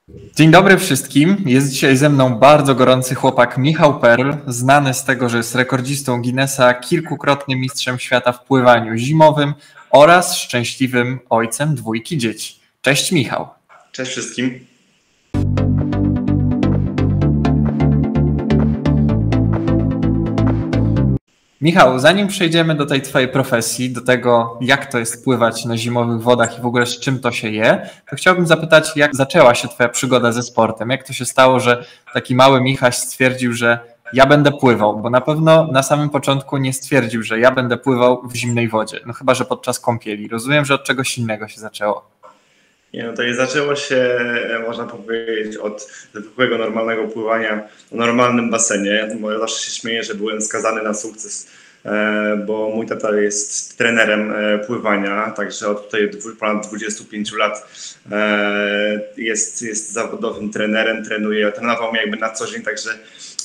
Dzień dobry wszystkim. Jest dzisiaj ze mną bardzo gorący chłopak Michał Perl, znany z tego, że jest rekordzistą Guinnessa, kilkukrotnym mistrzem świata w pływaniu zimowym oraz szczęśliwym ojcem dwójki dzieci. Cześć Michał. Cześć wszystkim. Michał, zanim przejdziemy do tej twojej profesji, do tego jak to jest pływać na zimowych wodach i w ogóle z czym to się je, to chciałbym zapytać, jak zaczęła się twoja przygoda ze sportem? Jak to się stało, że taki mały Michaś stwierdził, że ja będę pływał? Bo na pewno na samym początku nie stwierdził, że ja będę pływał w zimnej wodzie. No chyba, że podczas kąpieli. Rozumiem, że od czegoś innego się zaczęło. Nie, no to i zaczęło się, można powiedzieć, od zwykłego, normalnego pływania w normalnym basenie. Bo ja zawsze się śmieję, że byłem skazany na sukces, bo mój tata jest trenerem pływania, także od tutaj ponad 25 lat jest zawodowym trenerem, trenował mnie jakby na co dzień, także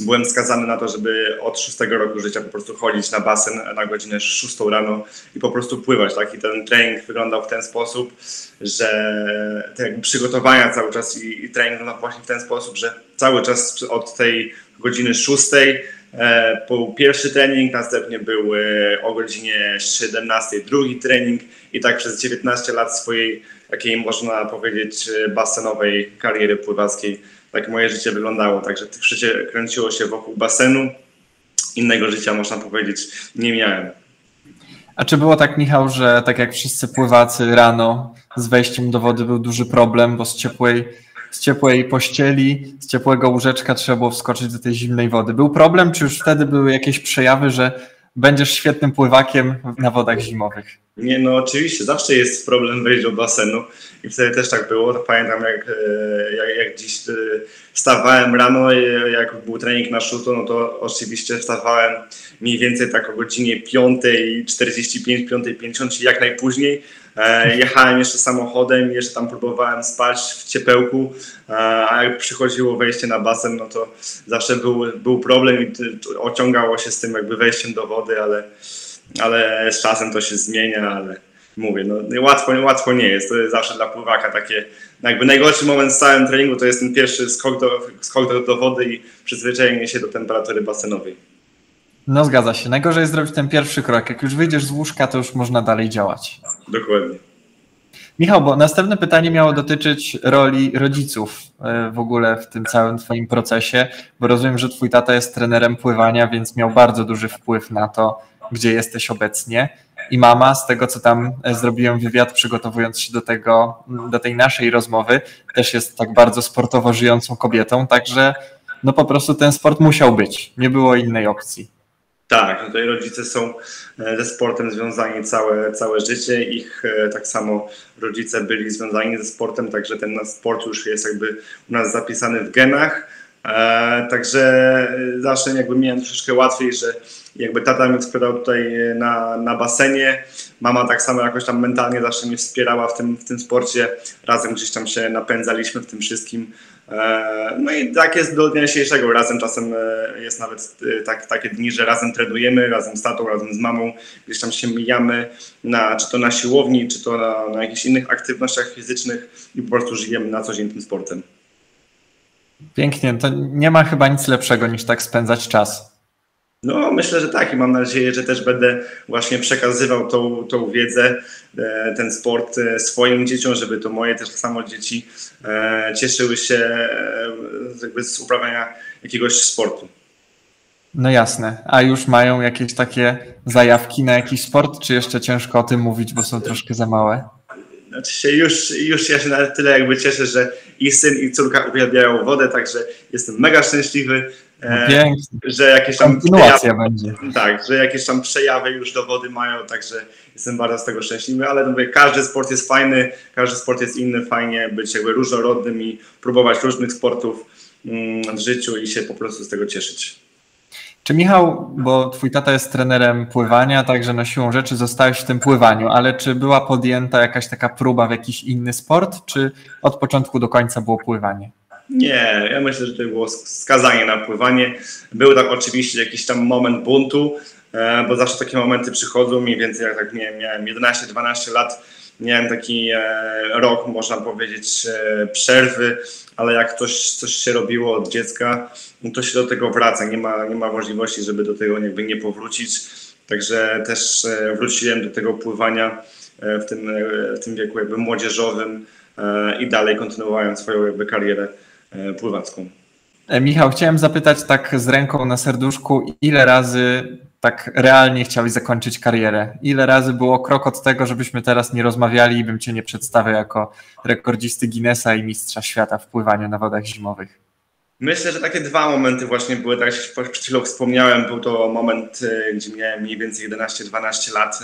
byłem skazany na to, żeby od 6 roku życia po prostu chodzić na basen na godzinę 6 rano i po prostu pływać, tak? I ten trening wyglądał w ten sposób, że te jakby przygotowania cały czas i trening wyglądał właśnie w ten sposób, że cały czas od tej godziny 6 był pierwszy trening, następnie był o godzinie 17 drugi trening i tak przez 19 lat swojej takiej, można powiedzieć, basenowej kariery pływackiej tak moje życie wyglądało. Także życie kręciło się wokół basenu, innego życia, można powiedzieć, nie miałem. A czy było tak, Michał, że tak jak wszyscy pływacy rano z wejściem do wody był duży problem, bo z ciepłej pościeli, z ciepłego łóżeczka trzeba było wskoczyć do tej zimnej wody? Był problem, czy już wtedy były jakieś przejawy, że będziesz świetnym pływakiem na wodach zimowych? Nie, no oczywiście, zawsze jest problem wejść do basenu i wtedy też tak było. To pamiętam jak dziś wstawałem rano, jak był trening na 6, no to oczywiście wstawałem mniej więcej tak o godzinie 5:45, 5:50, czyli jak najpóźniej. Jechałem jeszcze samochodem, jeszcze tam próbowałem spać w ciepełku, a jak przychodziło wejście na basen, no to zawsze był problem i ociągało się z tym jakby wejściem do wody, ale z czasem to się zmienia, ale mówię, no łatwo nie jest. To jest zawsze dla pływaka takie, jakby najgorszy moment w całym treningu to jest ten pierwszy skok do wody i przyzwyczajenie się do temperatury basenowej. No zgadza się. Najgorzej jest zrobić ten pierwszy krok. Jak już wyjdziesz z łóżka, to już można dalej działać. Dokładnie. Michał, bo następne pytanie miało dotyczyć roli rodziców w ogóle w tym całym twoim procesie, bo rozumiem, że twój tata jest trenerem pływania, więc miał bardzo duży wpływ na to, gdzie jesteś obecnie. I mama, z tego co tam zrobiłem wywiad, przygotowując się do tej naszej rozmowy, też jest tak bardzo sportowo żyjącą kobietą, także no po prostu ten sport musiał być, nie było innej opcji. Tak, tutaj rodzice są ze sportem związani całe życie. Ich tak samo rodzice byli związani ze sportem, także ten sport już jest jakby u nas zapisany w genach. Także zawsze jakby miałem troszeczkę łatwiej, że jakby tata mnie wspierał tutaj na basenie. Mama tak samo jakoś tam mentalnie zawsze mnie wspierała w tym sporcie. Razem gdzieś tam się napędzaliśmy w tym wszystkim. No i tak jest do dnia dzisiejszego. Razem czasem jest nawet takie dni, że razem trenujemy, razem z tatą, razem z mamą. Gdzieś tam się mijamy, czy to na siłowni, czy to na jakichś innych aktywnościach fizycznych i po prostu żyjemy na co dzień tym sportem. Pięknie, to nie ma chyba nic lepszego niż tak spędzać czas. No myślę, że tak i mam nadzieję, że też będę właśnie przekazywał tą wiedzę, ten sport swoim dzieciom, żeby to moje też samo dzieci cieszyły się jakby z uprawiania jakiegoś sportu. No jasne, a już mają jakieś takie zajawki na jakiś sport, czy jeszcze ciężko o tym mówić, bo są troszkę za małe? Znaczy już ja się na tyle jakby cieszę, że i syn i córka uwielbiają wodę, także jestem mega szczęśliwy, że jakieś tam będzie. Tak, że jakieś tam przejawy już do wody mają, także jestem bardzo z tego szczęśliwy, ale mówię, każdy sport jest fajny, każdy sport jest inny, fajnie być jakby różnorodnym i próbować różnych sportów w życiu i się po prostu z tego cieszyć. Czy Michał, bo twój tata jest trenerem pływania, także na siłą rzeczy zostałeś w tym pływaniu, ale czy była podjęta jakaś taka próba w jakiś inny sport, czy od początku do końca było pływanie? Nie, ja myślę, że to było skazanie na pływanie. Był tak oczywiście jakiś tam moment buntu, bo zawsze takie momenty przychodzą, mniej więcej jak tak miałem 11-12 lat, miałem taki rok, można powiedzieć, przerwy, ale jak coś się robiło od dziecka, no to się do tego wraca, nie ma możliwości, żeby do tego jakby nie powrócić. Także też wróciłem do tego pływania w tym wieku jakby młodzieżowym i dalej kontynuowałem swoją jakby karierę pływacką. Michał, chciałem zapytać tak z ręką na serduszku, ile razy tak realnie chciałeś zakończyć karierę? Ile razy było krok od tego, żebyśmy teraz nie rozmawiali i bym cię nie przedstawiał jako rekordzisty Guinnessa i mistrza świata w pływaniu na wodach zimowych? Myślę, że takie dwa momenty właśnie były, tak jak przed chwilą wspomniałem, był to moment, gdzie miałem mniej więcej 11-12 lat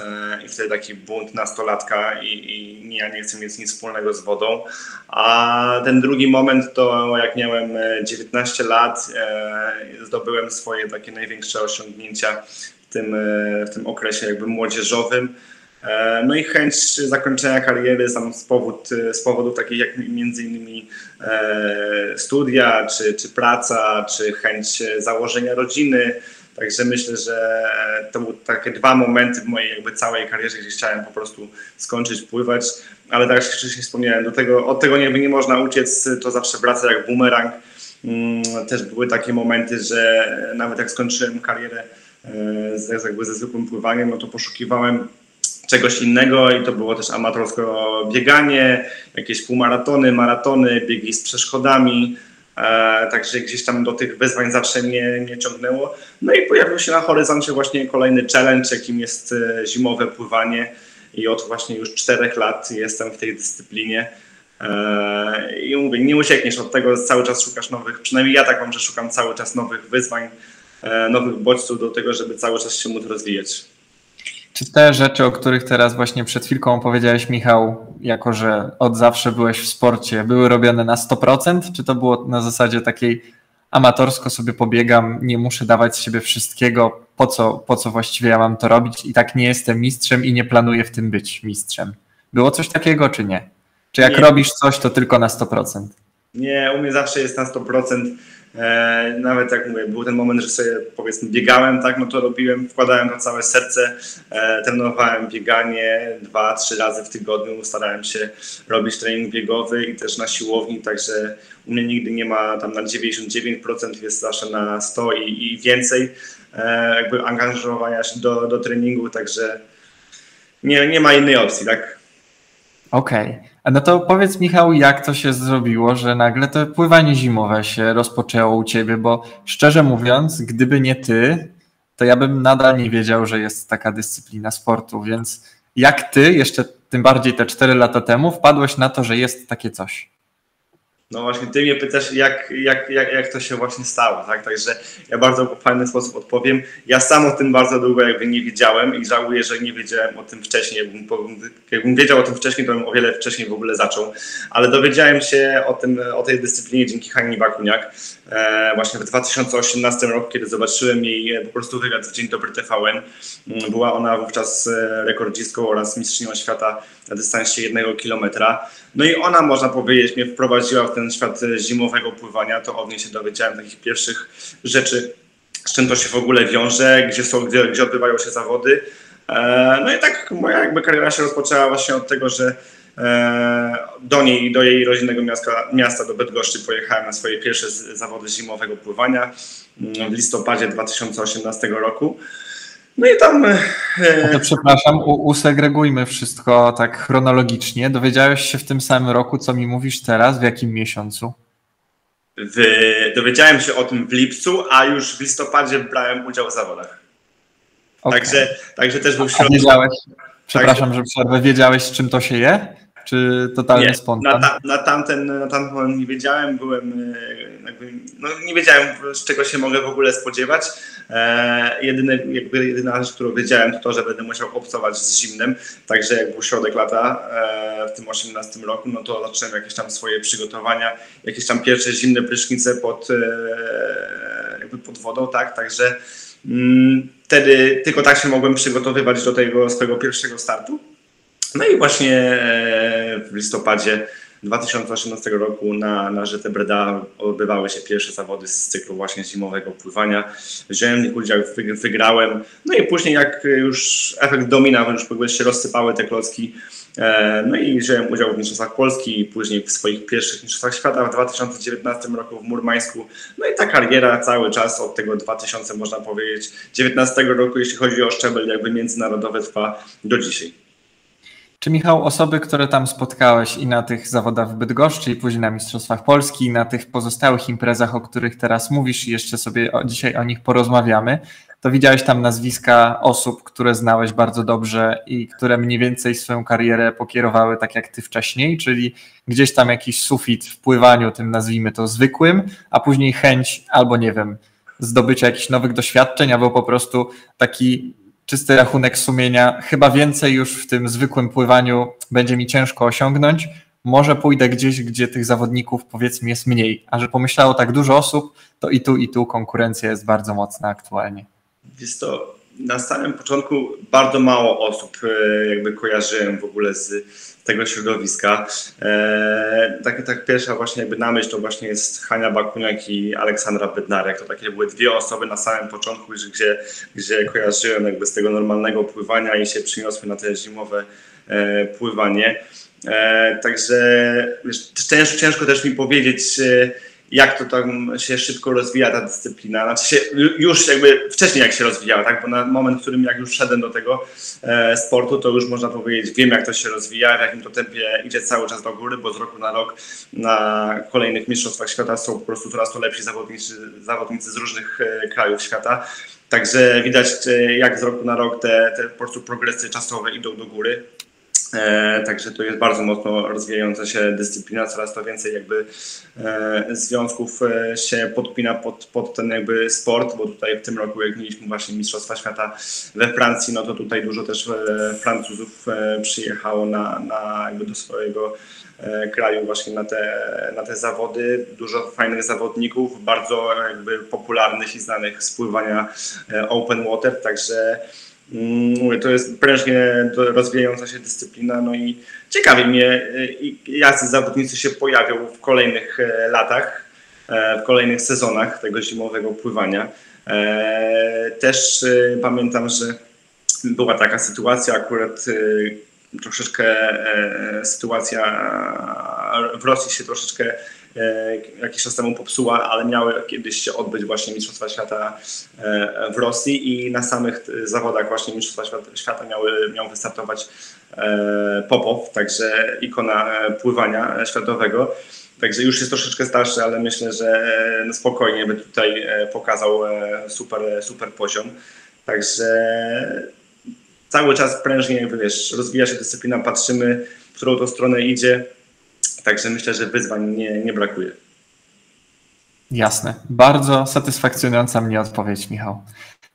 i wtedy taki bunt nastolatka i ja nie chcę mieć nic wspólnego z wodą. A ten drugi moment to jak miałem 19 lat, zdobyłem swoje takie największe osiągnięcia w tym okresie jakby młodzieżowym. No i chęć zakończenia kariery z powodów takich jak między innymi studia, czy praca, czy chęć założenia rodziny. Także myślę, że to były takie dwa momenty w mojej jakby całej karierze, gdzie chciałem po prostu skończyć pływać, ale tak jak wcześniej wspomniałem, od tego nie można uciec, to zawsze wraca jak bumerang. Też były takie momenty, że nawet jak skończyłem karierę jakby ze zwykłym pływaniem, no to poszukiwałem czegoś innego i to było też amatorskie bieganie, jakieś półmaratony, maratony, biegi z przeszkodami, także gdzieś tam do tych wyzwań zawsze mnie ciągnęło. No i pojawił się na horyzoncie właśnie kolejny challenge, jakim jest zimowe pływanie i od właśnie już 4 lat jestem w tej dyscyplinie. I mówię, nie uciekniesz od tego, cały czas szukasz nowych, przynajmniej ja tak mam, że szukam cały czas nowych wyzwań, nowych bodźców do tego, żeby cały czas się móc rozwijać. Czy te rzeczy, o których teraz właśnie przed chwilką opowiedziałeś, Michał, jako że od zawsze byłeś w sporcie, były robione na 100%? Czy to było na zasadzie takiej amatorsko sobie pobiegam, nie muszę dawać z siebie wszystkiego, po co właściwie ja mam to robić i tak nie jestem mistrzem i nie planuję w tym być mistrzem? Było coś takiego, czy nie? Czy jak robisz coś, to tylko na 100%? Nie, u mnie zawsze jest na 100%. Nawet jak mówię, był ten moment, że sobie powiedzmy biegałem, tak, no to robiłem, wkładałem to całe serce, trenowałem bieganie 2-3 razy w tygodniu, starałem się robić trening biegowy i też na siłowni, także u mnie nigdy nie ma tam na 99%, jest zawsze na 100 i więcej jakby angażowania się do treningu, także nie ma innej opcji, tak? Okej. No to powiedz, Michał, jak to się zrobiło, że nagle to pływanie zimowe się rozpoczęło u ciebie, bo szczerze mówiąc, gdyby nie ty, to ja bym nadal nie wiedział, że jest taka dyscyplina sportu, więc jak ty, jeszcze tym bardziej te 4 lata temu, wpadłeś na to, że jest takie coś? No właśnie, ty mnie pytasz, jak to się właśnie stało, tak? Także ja bardzo w fajny sposób odpowiem. Ja sam o tym bardzo długo jakby nie wiedziałem i żałuję, że nie wiedziałem o tym wcześniej. Jakbym wiedział o tym wcześniej, to bym o wiele wcześniej w ogóle zaczął. Ale dowiedziałem się o tej dyscyplinie dzięki Hani Bakuniak. Właśnie w 2018 roku, kiedy zobaczyłem jej po prostu wywiad w Dzień Dobry TVN. Była ona wówczas rekordzistką oraz mistrzynią świata na dystansie 1 kilometra. No i ona, można powiedzieć, mnie wprowadziła w ten świat zimowego pływania. To od niej się dowiedziałem takich pierwszych rzeczy, z czym to się w ogóle wiąże, gdzie odbywają się zawody. No i tak moja jakby kariera się rozpoczęła właśnie od tego, że do jej rodzinnego miasta, do Bydgoszczy, pojechałem na swoje pierwsze zawody zimowego pływania w listopadzie 2018 roku. No i tam... To przepraszam, usegregujmy wszystko tak chronologicznie. Dowiedziałeś się w tym samym roku, co mi mówisz teraz? W jakim miesiącu? Dowiedziałem się o tym w lipcu, a już w listopadzie brałem udział w zawodach. Okay. Także też był środek. Przepraszam, że przerwę. Wiedziałeś, z czym to się je? Czy totalnie spontan? Na tamten moment nie wiedziałem, nie wiedziałem, z czego się mogę w ogóle spodziewać. Jedyna rzecz, którą wiedziałem, to że będę musiał obcować z zimnem. Także jak był środek lata w tym 18 roku, no to zacząłem jakieś tam swoje przygotowania, jakieś tam pierwsze zimne prysznice pod wodą, tak? Także wtedy tylko tak się mogłem przygotowywać do tego swojego pierwszego startu. No i właśnie w listopadzie 2018 roku na Rzece Breda odbywały się pierwsze zawody z cyklu właśnie zimowego pływania. Wziąłem w nich udział, wygrałem. No i później jak już efekt domina, już się rozsypały te klocki, No i wziąłem udział w Mistrzostwach Polski i później w swoich pierwszych Mistrzostwach Świata w 2019 roku w Murmańsku. No i ta kariera cały czas od tego 2000, można powiedzieć, 19 roku, jeśli chodzi o szczebel jakby międzynarodowy, trwa do dzisiaj. Czy Michał, osoby, które tam spotkałeś i na tych zawodach w Bydgoszczy i później na Mistrzostwach Polski i na tych pozostałych imprezach, o których teraz mówisz i jeszcze sobie dzisiaj o nich porozmawiamy, to widziałeś tam nazwiska osób, które znałeś bardzo dobrze i które mniej więcej swoją karierę pokierowały tak jak ty wcześniej, czyli gdzieś tam jakiś sufit w pływaniu, tym nazwijmy to zwykłym, a później chęć albo nie wiem, zdobycia jakichś nowych doświadczeń, albo po prostu taki czysty rachunek sumienia, chyba więcej już w tym zwykłym pływaniu będzie mi ciężko osiągnąć, może pójdę gdzieś, gdzie tych zawodników powiedzmy jest mniej, a że pomyślało tak dużo osób, to i tu konkurencja jest bardzo mocna aktualnie. Jest to na samym początku bardzo mało osób jakby kojarzyłem w ogóle z tego środowiska. Tak pierwsza właśnie jakby na myśl to właśnie jest Hania Bakuniak i Aleksandra Bednarek. To takie były dwie osoby na samym początku, gdzie kojarzyłem jakby z tego normalnego pływania i się przyniosły na te zimowe pływanie. Także wiesz, ciężko też mi powiedzieć, jak to tam się szybko rozwija ta dyscyplina. Znaczy się już jakby wcześniej jak się rozwijała, tak? Bo na moment, w którym jak już szedłem do tego sportu, to już można powiedzieć, wiem jak to się rozwija, w jakim to tempie idzie cały czas do góry, bo z roku na rok na kolejnych mistrzostwach świata są po prostu coraz to lepsi zawodnicy z różnych krajów świata. Także widać jak z roku na rok te po prostu progresy czasowe idą do góry. Także to jest bardzo mocno rozwijająca się dyscyplina, coraz to więcej jakby związków się podpina pod ten jakby sport, bo tutaj w tym roku jak mieliśmy właśnie Mistrzostwa Świata we Francji, no to tutaj dużo też Francuzów przyjechało jakby do swojego kraju właśnie na te zawody. Dużo fajnych zawodników, bardzo jakby popularnych i znanych z pływania open water, także to jest prężnie rozwijająca się dyscyplina, no i ciekawi mnie, jacy zawodnicy się pojawią w kolejnych latach, w kolejnych sezonach tego zimowego pływania. Też pamiętam, że była taka sytuacja, akurat troszeczkę sytuacja w Rosji się troszeczkę jakiś czas temu popsuła, ale miały kiedyś się odbyć właśnie Mistrzostwa Świata w Rosji i na samych zawodach właśnie Mistrzostwa Świata miał wystartować Popow, także ikona pływania światowego. Także już jest troszeczkę starszy, ale myślę, że spokojnie by tutaj pokazał super poziom. Także cały czas prężnie jakby, wiesz, rozwija się dyscyplina, patrzymy, w którą to stronę idzie. Także myślę, że wyzwań nie brakuje. Jasne. Bardzo satysfakcjonująca mnie odpowiedź, Michał.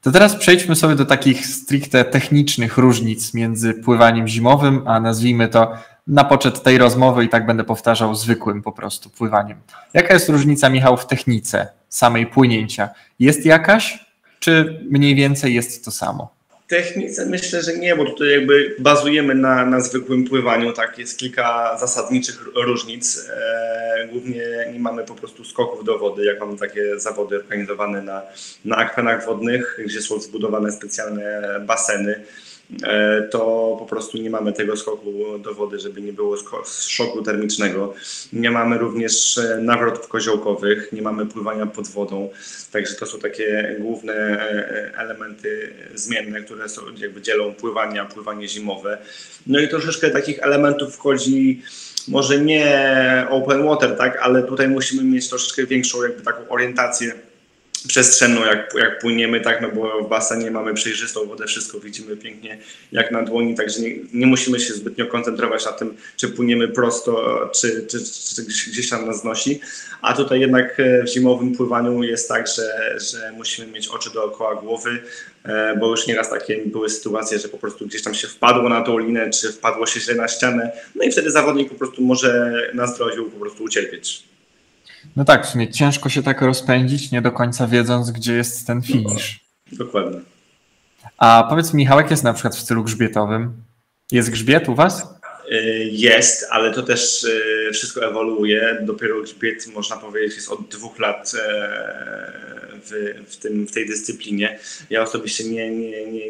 To teraz przejdźmy sobie do takich stricte technicznych różnic między pływaniem zimowym, a nazwijmy to na poczet tej rozmowy i tak będę powtarzał zwykłym po prostu pływaniem. Jaka jest różnica, Michał, w technice samej płynięcia? Jest jakaś, czy mniej więcej jest to samo? Technice myślę, że nie, bo tutaj jakby bazujemy na zwykłym pływaniu, tak, jest kilka zasadniczych różnic. Głównie nie mamy po prostu skoków do wody, jak mamy takie zawody organizowane na akwenach wodnych, gdzie są zbudowane specjalne baseny, to po prostu nie mamy tego skoku do wody, żeby nie było szoku termicznego. Nie mamy również nawrotów koziołkowych, nie mamy pływania pod wodą, także to są takie główne elementy zmienne, które jakby dzielą pływanie zimowe. No i troszeczkę takich elementów wchodzi, może nie open water, tak, ale tutaj musimy mieć troszeczkę większą jakby taką orientację przestrzenną, jak płyniemy, tak, no bo w basenie mamy przejrzystą wodę, wszystko widzimy pięknie jak na dłoni, także nie musimy się zbytnio koncentrować na tym, czy płyniemy prosto, czy gdzieś tam nas nosi, a tutaj jednak w zimowym pływaniu jest tak, że musimy mieć oczy dookoła głowy, bo już nieraz takie były sytuacje, że po prostu gdzieś tam się wpadło na tą linę, czy wpadło się źle na ścianę, no i wtedy zawodnik po prostu może na zdrowiu po prostu ucierpieć. No tak, w sumie ciężko się tak rozpędzić, nie do końca wiedząc, gdzie jest ten finisz. Dokładnie. A powiedz, Michał, jak jest na przykład w stylu grzbietowym? Jest grzbiet u was? Jest, ale to też wszystko ewoluuje. Dopiero grzbiet, można powiedzieć, jest od 2 lat w tej dyscyplinie. Ja osobiście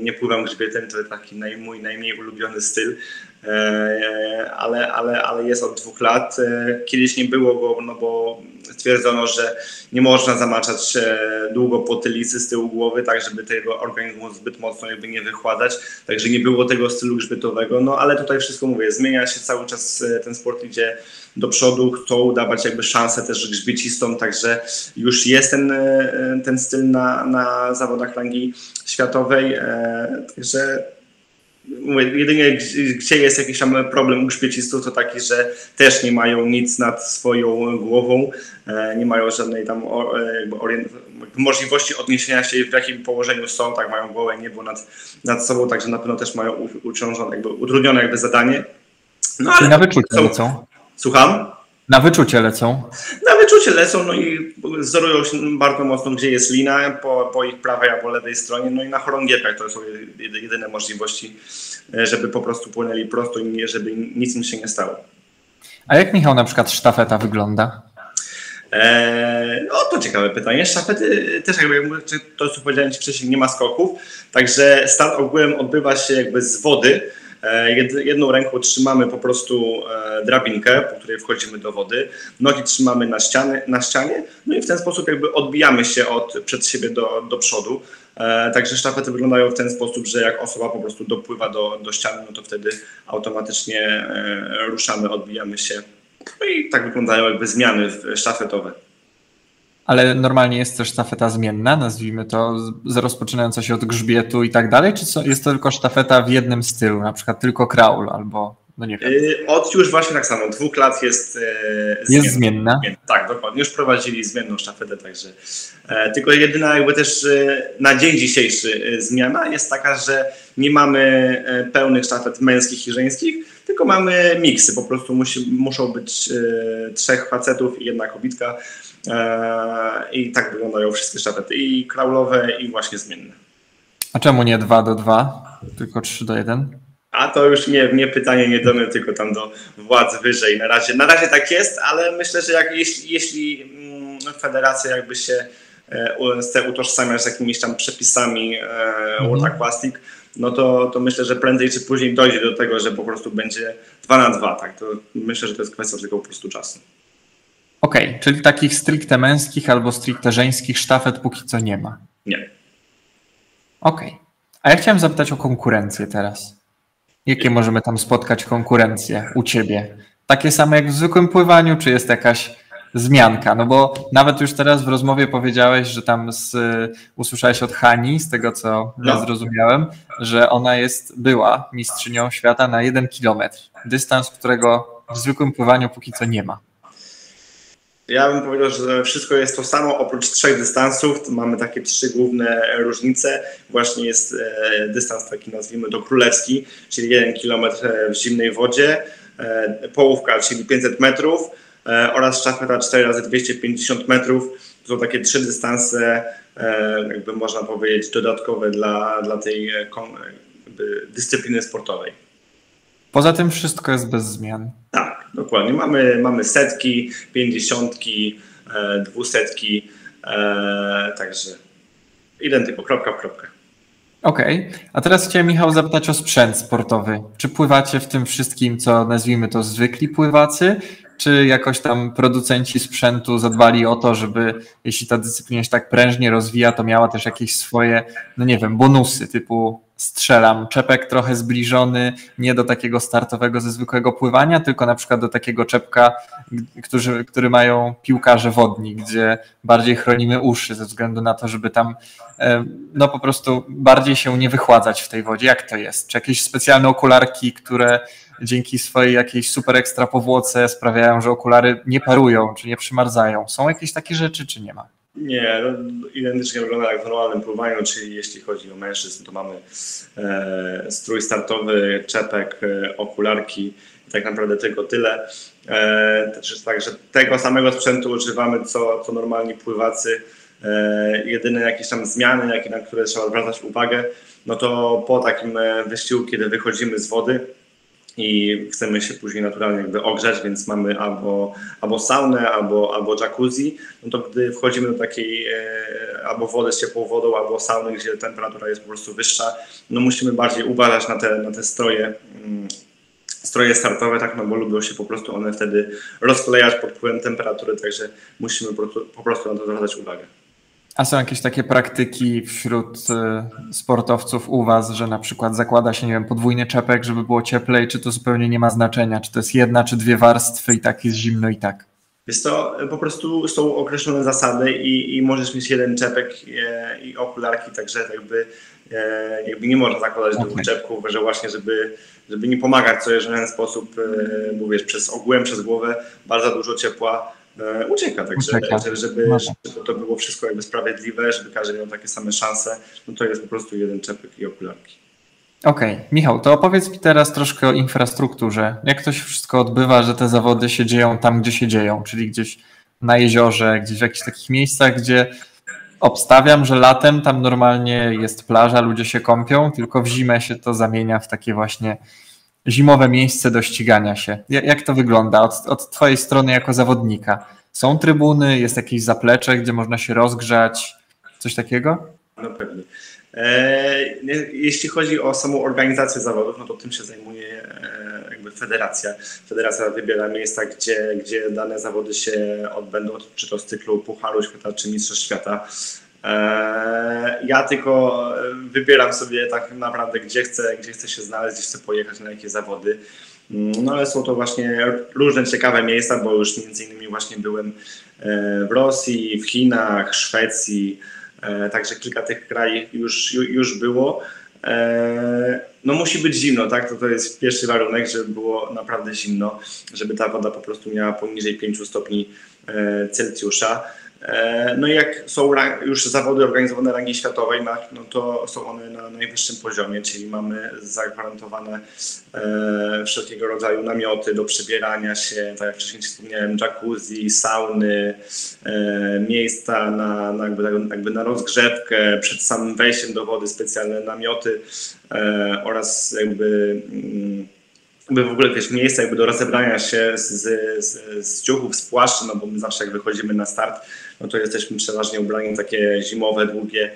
nie pływam grzbietem, to taki mój najmniej ulubiony styl. ale jest od 2 lat. Kiedyś nie było go, no bo stwierdzono, że nie można zamaczać długo potylicy z tyłu głowy, tak żeby tego organizmu zbyt mocno jakby nie wychładzać, także nie było tego stylu grzbietowego, no ale tutaj wszystko mówię, zmienia się cały czas, ten sport idzie do przodu, chcą dawać jakby szansę też grzbiecistom, także już jest ten styl na zawodach rangi światowej, także jedynie gdzie jest jakiś tam problem u grzbiecistów, to taki, że też nie mają nic nad swoją głową, nie mają żadnej tam możliwości odniesienia się, w jakim położeniu są, tak mają głowę i niebo nad sobą, także na pewno też mają utrudnione jakby zadanie. No, ale na wyczucie lecą. Słucham? Na wyczucie lecą. Na wyczucie lecą, no i wzorują się bardzo mocno, gdzie jest lina, po ich prawej albo lewej stronie, no i na chorągiewkach to są jedyne możliwości, żeby po prostu płynęli prosto i żeby nic im się nie stało. A jak, Michał, na przykład sztafeta wygląda? No to ciekawe pytanie. Sztafety też jakby, to co powiedziałem Ci wcześniej, nie ma skoków, także start ogółem odbywa się jakby z wody. Jedną ręką trzymamy po prostu drabinkę, po której wchodzimy do wody, nogi trzymamy na ścianie, no i w ten sposób jakby odbijamy się przed siebie do przodu. Także sztafety wyglądają w ten sposób, że jak osoba po prostu dopływa do ściany, no to wtedy automatycznie ruszamy, odbijamy się. No i tak wyglądają jakby zmiany sztafetowe. Ale normalnie jest też sztafeta zmienna, nazwijmy to, rozpoczynająca się od grzbietu i tak dalej, czy jest to tylko sztafeta w jednym stylu, na przykład tylko kraul albo, no nie wiem. Od już właśnie tak samo, 2 lat jest zmienna. Tak, dokładnie, już prowadzili zmienną sztafetę, także tylko jedyna jakby też na dzień dzisiejszy zmiana jest taka, że nie mamy pełnych sztafet męskich i żeńskich, tylko mamy miksy, po prostu muszą być 3 facetów i 1 kobitka. I tak wyglądają wszystkie sztafety, i kraulowe, i właśnie zmienne. A czemu nie 2-2, tylko 3-1? A to już nie pytanie nie do mnie, tylko tam do władz wyżej. Na razie tak jest, ale myślę, że jeśli federacja jakby się chce utożsamiać z jakimiś tam przepisami World Aquastic, no to myślę, że prędzej czy później dojdzie do tego, że po prostu będzie 2-2, tak? To myślę, że to jest kwestia tylko po prostu czasu. Okej, czyli takich stricte męskich albo stricte żeńskich sztafet póki co nie ma. Nie. Okej. A ja chciałem zapytać o konkurencję teraz. Jakie możemy tam spotkać konkurencje u Ciebie? Takie same jak w zwykłym pływaniu, czy jest jakaś zmianka? No bo nawet już teraz w rozmowie powiedziałeś, że tam usłyszałeś od Hani, z tego co zrozumiałem, że ona była mistrzynią świata na 1 kilometr. Dystans, którego w zwykłym pływaniu póki co nie ma. Ja bym powiedział, że wszystko jest to samo, oprócz 3 dystansów. Mamy takie 3 główne różnice. Właśnie jest dystans taki, nazwijmy to królewski, czyli 1 km w zimnej wodzie, połówka, czyli 500 metrów oraz sztafeta 4 razy 250 metrów. To są takie 3 dystanse, jakby można powiedzieć, dodatkowe dla tej dyscypliny sportowej. Poza tym wszystko jest bez zmian. Tak, dokładnie. Mamy setki, 50, 200, także identyko, kropka w kropkę. Okej, a teraz chciałem, Michał, zapytać o sprzęt sportowy. Czy pływacie w tym wszystkim, co nazwijmy to zwykli pływacy, czy jakoś tam producenci sprzętu zadbali o to, żeby jeśli ta dyscyplina się tak prężnie rozwija, to miała też jakieś swoje, no nie wiem, bonusy typu strzelam, czepek trochę zbliżony, nie do takiego startowego ze zwykłego pływania, tylko na przykład do takiego czepka, który mają piłkarze wodni, gdzie bardziej chronimy uszy ze względu na to, żeby tam no po prostu bardziej się nie wychładzać w tej wodzie. Jak to jest? Czy jakieś specjalne okularki, które dzięki swojej jakiejś super ekstra powłoce sprawiają, że okulary nie parują, czy nie przymarzają? Są jakieś takie rzeczy, czy nie ma? Nie, identycznie wygląda jak w normalnym pływaniu, czyli jeśli chodzi o mężczyzn, to mamy strój startowy, czepek, okularki i tak naprawdę tylko tyle. Także tego samego sprzętu używamy co normalni pływacy. Jedyne jakieś tam zmiany, na które trzeba zwracać uwagę, no to po takim wyścigu, kiedy wychodzimy z wody i chcemy się później naturalnie jakby ogrzać, więc mamy albo saunę, albo jacuzzi, no to gdy wchodzimy do takiej albo wody z ciepłą wodą, albo sauny, gdzie temperatura jest po prostu wyższa, no musimy bardziej uważać na te stroje stroje startowe, tak, no bo lubią się po prostu one wtedy rozklejać pod wpływem temperatury, także musimy po prostu na to zwracać uwagę. A są jakieś takie praktyki wśród sportowców u was, że na przykład zakłada się, nie wiem, podwójny czepek, żeby było cieplej, czy to zupełnie nie ma znaczenia? Czy to jest jedna, czy dwie warstwy i tak jest zimno i tak? Jest to po prostu są określone zasady i możesz mieć jeden czepek i okularki, także jakby nie można zakładać dwóch czepków, że właśnie, żeby nie pomagać sobie, że w ten sposób, mówisz, przez ogółem, przez głowę bardzo dużo ciepła ucieka, także żeby to było wszystko jakby sprawiedliwe, żeby każdy miał takie same szanse, no to jest po prostu jeden czepek i okularki. Okej. Michał, to opowiedz mi teraz troszkę o infrastrukturze. Jak to się wszystko odbywa, że te zawody się dzieją tam, gdzie się dzieją, czyli gdzieś na jeziorze, gdzieś w jakichś takich miejscach, gdzie obstawiam, że latem tam normalnie jest plaża, ludzie się kąpią, tylko w zimę się to zamienia w takie właśnie zimowe miejsce do ścigania się. Jak to wygląda od twojej strony jako zawodnika? Są trybuny, jest jakieś zaplecze, gdzie można się rozgrzać, coś takiego? No pewnie. Jeśli chodzi o samą organizację zawodów, no to tym się zajmuje jakby federacja. Federacja wybiera miejsca, gdzie dane zawody się odbędą, czy to z cyklu Pucharu Świata, czy Mistrzostw Świata. Ja tylko wybieram sobie tak naprawdę, gdzie chcę się znaleźć, gdzie chcę pojechać, na jakie zawody. No ale są to właśnie różne ciekawe miejsca, bo już między innymi właśnie byłem w Rosji, w Chinach, Szwecji, także kilka tych krajów już było. No musi być zimno, tak? To jest pierwszy warunek, żeby było naprawdę zimno, żeby ta woda po prostu miała poniżej 5 stopni Celsjusza. No i jak są już zawody organizowane rangi światowej, no to są one na najwyższym poziomie, czyli mamy zagwarantowane wszelkiego rodzaju namioty do przebierania się, tak jak wcześniej wspomniałem, jacuzzi, sauny, miejsca jakby na rozgrzewkę, przed samym wejściem do wody specjalne namioty oraz jakby w ogóle wiesz, miejsca jakby do rozebrania się z ciuchów, z płaszczy, no bo my zawsze jak wychodzimy na start, no to jesteśmy przeważnie ubrani w takie zimowe, długie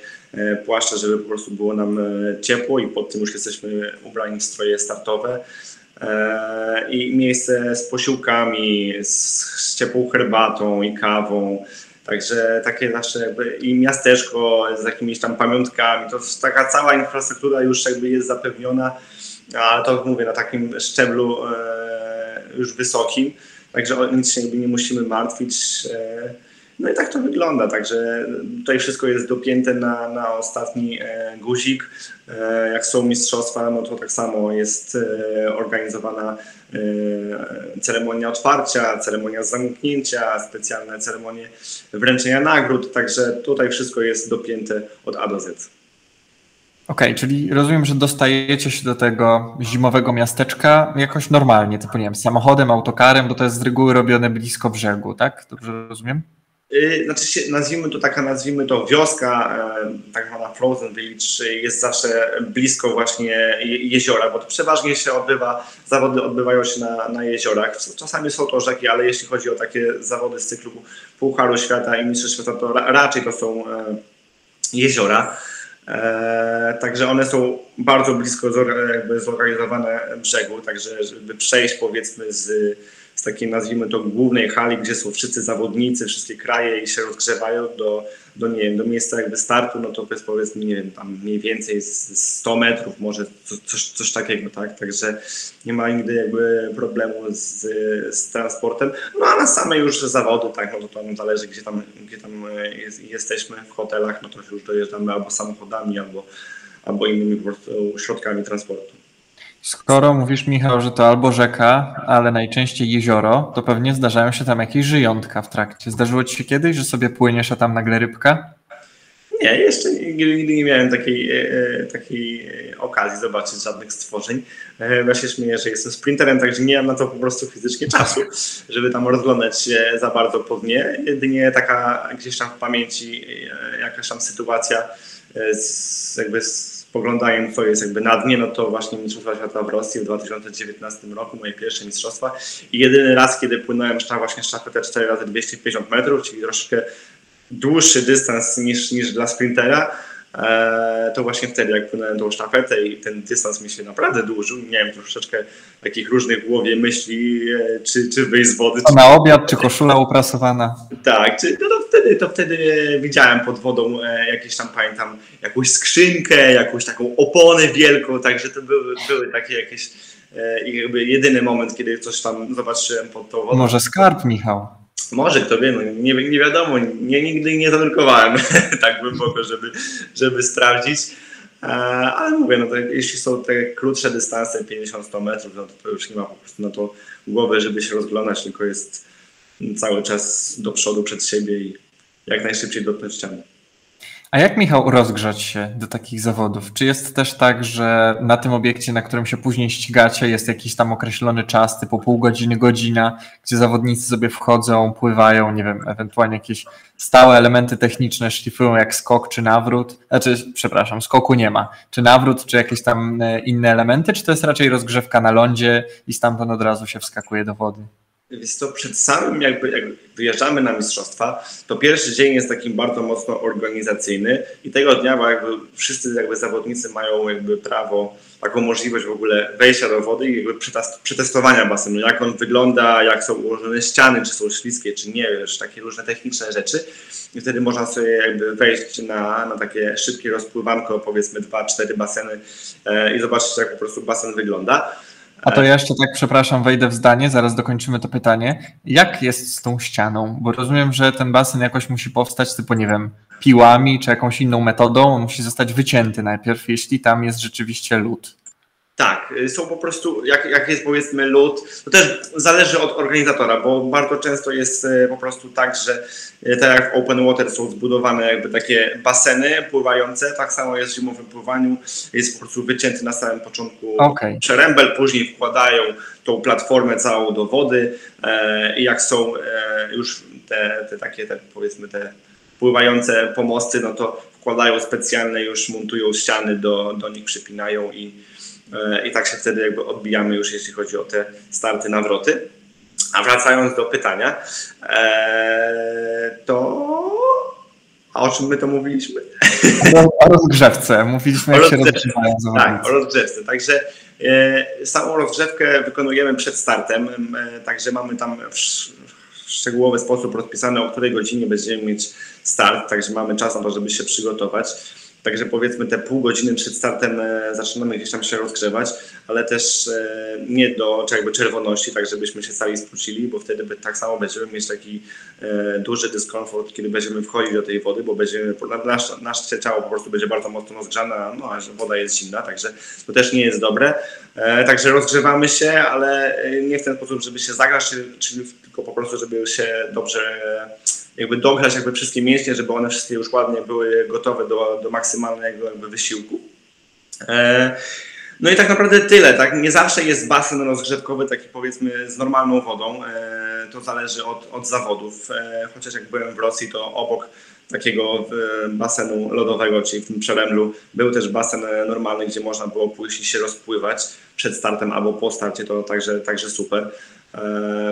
płaszcze, żeby po prostu było nam ciepło i pod tym już jesteśmy ubrani w stroje startowe. I miejsce z posiłkami, z ciepłą herbatą i kawą. Także takie zawsze jakby i miasteczko z jakimiś tam pamiątkami, to taka cała infrastruktura już jakby jest zapewniona, ale to mówię na takim szczeblu już wysokim, także o nic się jakby nie musimy martwić. No i tak to wygląda, także tutaj wszystko jest dopięte na ostatni guzik. Jak są mistrzostwa, no to tak samo jest organizowana ceremonia otwarcia, ceremonia zamknięcia, specjalne ceremonie wręczenia nagród, także tutaj wszystko jest dopięte od A do Z. Okej, czyli rozumiem, że dostajecie się do tego zimowego miasteczka jakoś normalnie, typu nie wiem, samochodem, autokarem, bo to jest z reguły robione blisko brzegu, tak? Dobrze rozumiem? Znaczy się, nazwijmy to wioska, tak zwana Frozen Village, jest zawsze blisko właśnie jeziora, bo to przeważnie się zawody odbywają się na jeziorach. Czasami są to rzeki, ale jeśli chodzi o takie zawody z cyklu Pucharu Świata i Mistrzostw Świata, to raczej to są jeziora. Także one są bardzo blisko jakby zlokalizowane brzegu, także żeby przejść powiedzmy z takiej, nazwijmy to, głównej hali, gdzie są wszyscy zawodnicy, wszystkie kraje i się rozgrzewają nie wiem, do miejsca jakby startu, no to jest powiedzmy, nie wiem, tam mniej więcej z 100 metrów, może coś takiego, tak? Także nie ma nigdy jakby problemu z transportem. No a na same już zawody, tak, no to tam zależy, gdzie tam jesteśmy w hotelach, no to już dojeżdżamy albo samochodami, albo innymi po prostu środkami transportu. Skoro mówisz, Michał, że to albo rzeka, ale najczęściej jezioro, to pewnie zdarzają się tam jakieś żyjątka w trakcie. Zdarzyło ci się kiedyś, że sobie płyniesz, a tam nagle rybka? Nie, jeszcze nigdy nie miałem takiej okazji zobaczyć żadnych stworzeń. Ja się śmieję, że jestem sprinterem, także nie mam na to po prostu fizycznie czasu, żeby tam rozglądać się za bardzo po dnie. Jedynie taka gdzieś tam w pamięci jakaś tam sytuacja z poglądając, co jest jakby na dnie, no to właśnie Mistrzostwa Świata w Rosji w 2019 roku, moje pierwsze mistrzostwa i jedyny raz, kiedy płynąłem właśnie sztafetę 4x250 metrów, czyli troszkę dłuższy dystans niż dla sprintera, to właśnie wtedy, jak płynąłem tą sztafetę i ten dystans mi się naprawdę dłużył, miałem troszeczkę takich różnych w głowie myśli, czy wyjść z wody. Czy na obiad, czy koszula uprasowana. Tak, to wtedy widziałem pod wodą jakieś tam, pamiętam, jakąś skrzynkę, jakąś taką oponę wielką, także to były takie jakieś jakby jedyny moment, kiedy coś tam zobaczyłem pod tą wodą. Może skarb, Michał? Może, kto wie, no nie wiadomo, nigdy nie zanurkowałem tak głęboko, żeby sprawdzić, ale mówię, no to jeśli są te krótsze dystanse, 50-100 metrów, no to już nie ma po prostu na to głowy, żeby się rozglądać, tylko jest cały czas do przodu przed siebie i jak najszybciej dotknąć ściany. A jak, Michał, rozgrzać się do takich zawodów? Czy jest też tak, że na tym obiekcie, na którym się później ścigacie, jest jakiś tam określony czas, typu pół godziny, godzina, gdzie zawodnicy sobie wchodzą, pływają, nie wiem, ewentualnie jakieś stałe elementy techniczne szlifują jak skok czy nawrót? Przepraszam, skoku nie ma. Czy nawrót, czy jakieś tam inne elementy, czy to jest raczej rozgrzewka na lądzie i stamtąd od razu się wskakuje do wody? Więc to przed samym jak wyjeżdżamy na mistrzostwa, to pierwszy dzień jest taki bardzo mocno organizacyjny i tego dnia wszyscy zawodnicy mają prawo, taką możliwość w ogóle wejścia do wody i przetestowania basenu, jak on wygląda, jak są ułożone ściany, czy są śliskie, czy nie, wiesz, takie różne techniczne rzeczy. I wtedy można sobie wejść na takie szybkie rozpływanko, powiedzmy 2-4 baseny i zobaczyć, jak po prostu basen wygląda. A to ja jeszcze tak, przepraszam, wejdę w zdanie, zaraz dokończymy to pytanie. Jak jest z tą ścianą? Bo rozumiem, że ten basen jakoś musi powstać typu, nie wiem, piłami czy jakąś inną metodą. On musi zostać wycięty najpierw, jeśli tam jest rzeczywiście lód. Tak, są po prostu, jak jest powiedzmy lód, to też zależy od organizatora, bo bardzo często jest po prostu tak, że tak jak w open water są zbudowane takie baseny pływające, tak samo jest w zimowym pływaniu, jest po prostu wycięty na samym początku przerębel, później wkładają tą platformę całą do wody i jak są już te powiedzmy te pływające pomosty, no to wkładają specjalne, już montują ściany, do nich przypinają i tak się wtedy odbijamy już, jeśli chodzi o te starty, nawroty. A wracając do pytania, a o czym my to mówiliśmy? O rozgrzewce. Mówiliśmy, jak się rozgrzewają zawodnicy. Tak, o rozgrzewce. Także samą rozgrzewkę wykonujemy przed startem, także mamy tam w szczegółowy sposób rozpisane, o której godzinie będziemy mieć start, także mamy czas na to, żeby się przygotować. Także powiedzmy te pół godziny przed startem zaczynamy gdzieś tam się rozgrzewać, ale też nie do czerwoności, tak żebyśmy się cali spłucili, bo wtedy tak samo będziemy mieć taki duży dyskomfort, kiedy będziemy wchodzić do tej wody, bo nasze ciało po prostu będzie bardzo mocno rozgrzane, no a że woda jest zimna, także to też nie jest dobre. Także rozgrzewamy się, ale nie w ten sposób, żeby się zagrać, czyli tylko po prostu, żeby się dobrze dogrzać wszystkie mięśnie, żeby one wszystkie już ładnie były gotowe do maksymalnego wysiłku. No i tak naprawdę tyle, tak? Nie zawsze jest basen rozgrzewkowy taki powiedzmy z normalną wodą, to zależy od zawodów, chociaż jak byłem w Rosji, to obok takiego basenu lodowego, czyli w tym Przeremlu, był też basen normalny, gdzie można było pójść i się rozpływać przed startem albo po starcie, to także super.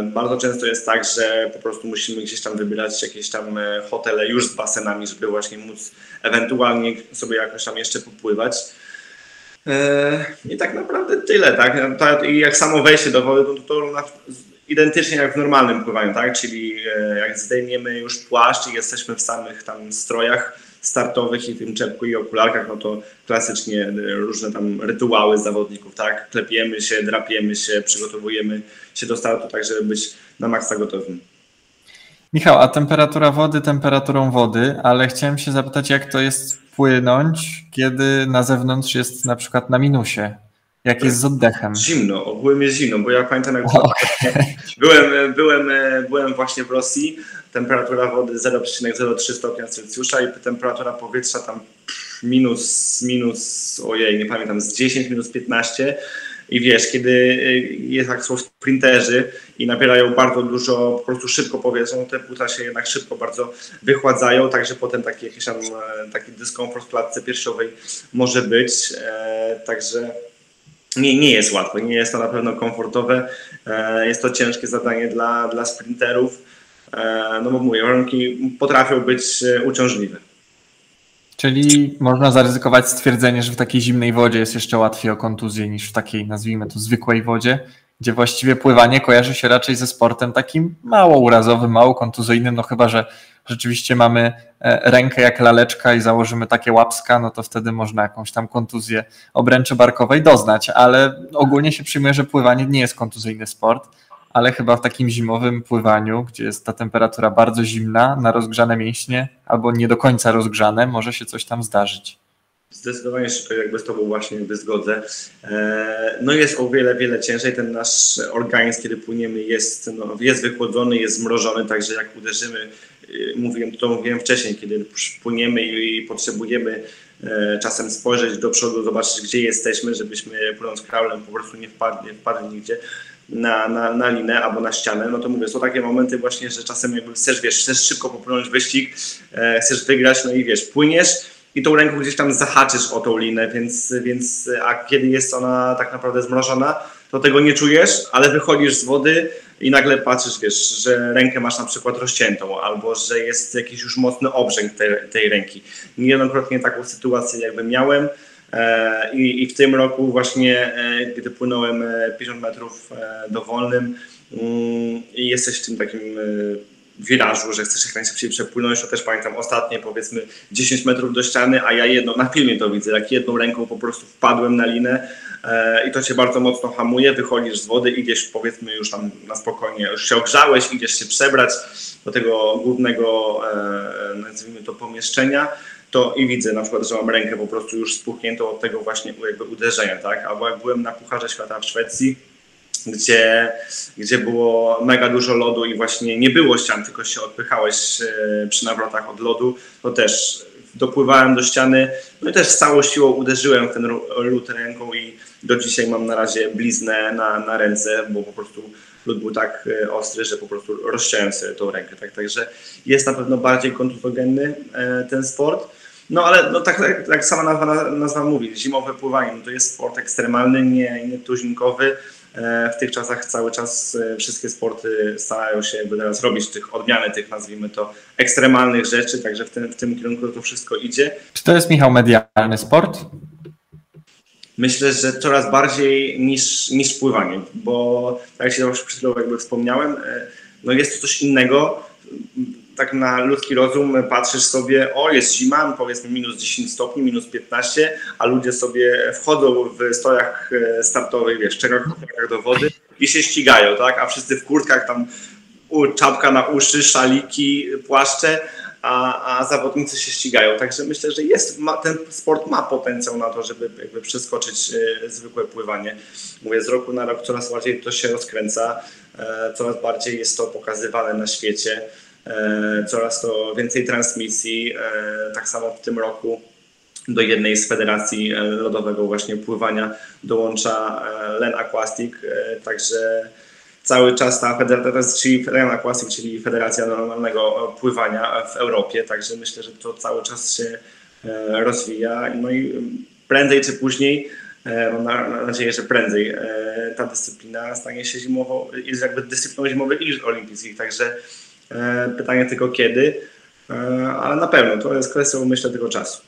Bardzo często jest tak, że po prostu musimy gdzieś tam wybierać jakieś tam hotele już z basenami, żeby właśnie móc ewentualnie sobie jakoś tam jeszcze popływać. I tak naprawdę tyle, tak? I jak samo wejście do wody, to identycznie jak w normalnym pływaniu, tak? Czyli jak zdejmiemy już płaszcz i jesteśmy w samych tam strojach startowych i tym czepku i okularkach, no to klasycznie różne tam rytuały zawodników, tak? Klepiemy się, drapiemy się, przygotowujemy się do startu, tak żeby być na maksa gotowym. Michał, a temperatura wody temperaturą wody, ale chciałem się zapytać, jak to jest płynąć, kiedy na zewnątrz jest na przykład na minusie? Jak jest z oddechem? Zimno, ogółem jest zimno, bo ja pamiętam jak byłem właśnie w Rosji, temperatura wody 0,03 stopnia Celsjusza i temperatura powietrza tam minus, ojej, nie pamiętam, z 10, minus 15 i wiesz, kiedy jak są sprinterzy i nabierają bardzo dużo, po prostu szybko powietrza, no te płuca się jednak szybko bardzo wychładzają, także potem taki dyskomfort w klatce piersiowej może być, także nie jest łatwo, nie jest to na pewno komfortowe, jest to ciężkie zadanie dla sprinterów, no bo mówię, warunki potrafią być uciążliwe. Czyli można zaryzykować stwierdzenie, że w takiej zimnej wodzie jest jeszcze łatwiej o kontuzję niż w takiej, nazwijmy to, zwykłej wodzie, gdzie właściwie pływanie kojarzy się raczej ze sportem takim mało urazowym, mało kontuzyjnym, no chyba że rzeczywiście mamy rękę jak laleczka i założymy takie łapska, no to wtedy można jakąś tam kontuzję obręczy barkowej doznać, ale ogólnie się przyjmuje, że pływanie nie jest kontuzyjny sport, ale chyba w takim zimowym pływaniu, gdzie jest ta temperatura bardzo zimna, na rozgrzane mięśnie albo nie do końca rozgrzane, może się coś tam zdarzyć. Zdecydowanie się jakby z Tobą właśnie zgodzę. No jest o wiele, wiele ciężej. Ten nasz organizm, kiedy płyniemy, jest wychłodzony, jest zmrożony, także jak uderzymy, mówiłem wcześniej, kiedy płyniemy i potrzebujemy czasem spojrzeć do przodu, zobaczyć, gdzie jesteśmy, żebyśmy płynąc kraulem po prostu nie wpadli nigdzie na linę albo na ścianę, no to mówię, są takie momenty właśnie, że czasem jakby chcesz szybko popłynąć wyścig, chcesz wygrać, no i płyniesz i tą ręką gdzieś tam zahaczysz o tą linę, a kiedy jest ona tak naprawdę zmrożona, to tego nie czujesz, ale wychodzisz z wody i nagle patrzysz, że rękę masz na przykład rozciętą albo że jest jakiś już mocny obrzęk tej ręki. Niejednokrotnie taką sytuację jakby miałem i w tym roku właśnie, gdy płynąłem 50 metrów dowolnym i jesteś w tym takim wirażu, że chcesz jak najszybciej przepłynąć, to też pamiętam ostatnie powiedzmy 10 metrów do ściany, a ja na filmie to widzę, jak jedną ręką po prostu wpadłem na linę i to cię bardzo mocno hamuje, wychodzisz z wody, idziesz powiedzmy już tam na spokojnie, już się ogrzałeś, idziesz się przebrać do tego głównego, nazwijmy to, pomieszczenia, to i widzę na przykład, że mam rękę po prostu już spuchniętą od tego właśnie jakby uderzenia, tak? Albo jak byłem na Pucharze Świata w Szwecji, gdzie było mega dużo lodu i właśnie nie było ścian, tylko się odpychałeś przy nawrotach od lodu, to też dopływałem do ściany, no i też z całą siłą uderzyłem w ten lód ręką i do dzisiaj mam na razie bliznę na ręce, bo po prostu lód był tak ostry, że po prostu rozciąłem sobie tą rękę. Tak? Także jest na pewno bardziej kontuzogenny ten sport. No ale no, tak sama nazwa mówi, zimowe pływanie, no to jest sport ekstremalny, nie tuzinkowy. W tych czasach cały czas wszystkie sporty starają się jakby teraz robić odmiany tych, nazwijmy to, ekstremalnych rzeczy, także w tym kierunku to wszystko idzie. Czy to jest, Michał, medialny sport? Myślę, że coraz bardziej niż pływanie, bo tak jak się już przed chwilą jakby wspomniałem, no jest to coś innego. Tak na ludzki rozum patrzysz sobie, jest zima, powiedzmy minus 10 stopni, minus 15, a ludzie sobie wchodzą w strojach startowych, czekach do wody i się ścigają, tak? A wszyscy w kurtkach, tam czapka na uszy, szaliki, płaszcze, a zawodnicy się ścigają. Także myślę, że ten sport ma potencjał na to, żeby jakby przeskoczyć zwykłe pływanie. Mówię, z roku na rok coraz bardziej to się rozkręca, coraz bardziej jest to pokazywane na świecie. Coraz to więcej transmisji. Tak samo w tym roku do jednej z federacji lodowego właśnie pływania dołącza Len Aquastic, także cały czas ta federacja, czyli Len Aquastic, czyli Federacja Normalnego Pływania w Europie, także myślę, że to cały czas się rozwija, no i prędzej czy później, mam nadzieję, że prędzej, ta dyscyplina stanie się zimową, jest jakby dyscypliną zimowych igrzysk olimpijskich, także pytanie tylko kiedy, ale na pewno to jest kwestią, myślę, tylko czasu.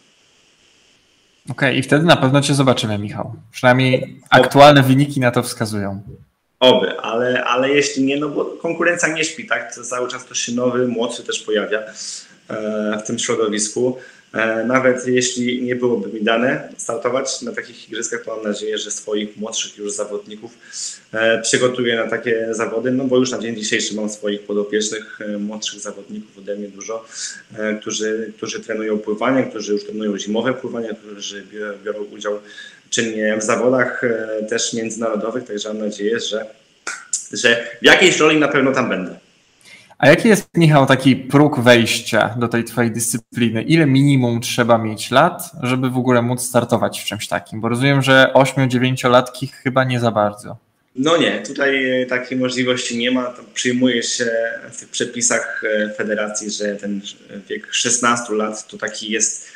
Okej, i wtedy na pewno Cię zobaczymy, Michał. Przynajmniej aktualne wyniki na to wskazują. Oby, ale jeśli nie, no bo konkurencja nie śpi, tak? Cały czas to się nowy, młodszy też pojawia w tym środowisku. Nawet jeśli nie byłoby mi dane startować na takich igrzyskach, to mam nadzieję, że swoich młodszych już zawodników przygotuję na takie zawody, no bo już na dzień dzisiejszy mam swoich podopiecznych, młodszych zawodników ode mnie dużo, którzy trenują pływanie, którzy już trenują zimowe pływanie, którzy biorą udział czynnie w zawodach też międzynarodowych, także mam nadzieję, że w jakiejś roli na pewno tam będę. A jaki jest, Michał, taki próg wejścia do tej twojej dyscypliny? Ile minimum trzeba mieć lat, żeby w ogóle móc startować w czymś takim? Bo rozumiem, że 8-9-latki chyba nie za bardzo. No nie, tutaj takiej możliwości nie ma. To przyjmuje się w tych przepisach federacji, że ten wiek 16 lat to taki jest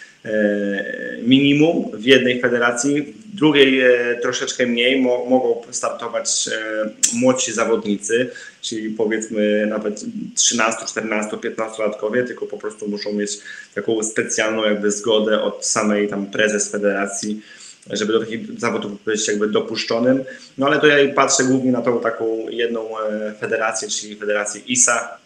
minimum w jednej federacji, w drugiej troszeczkę mniej mogą startować młodsi zawodnicy, czyli powiedzmy nawet 13, 14, 15-latkowie, tylko po prostu muszą mieć taką specjalną jakby zgodę od samej tam prezes federacji, żeby do takich zawodów być jakby dopuszczonym. No ale to ja patrzę głównie na tą taką jedną federację, czyli federację ISA,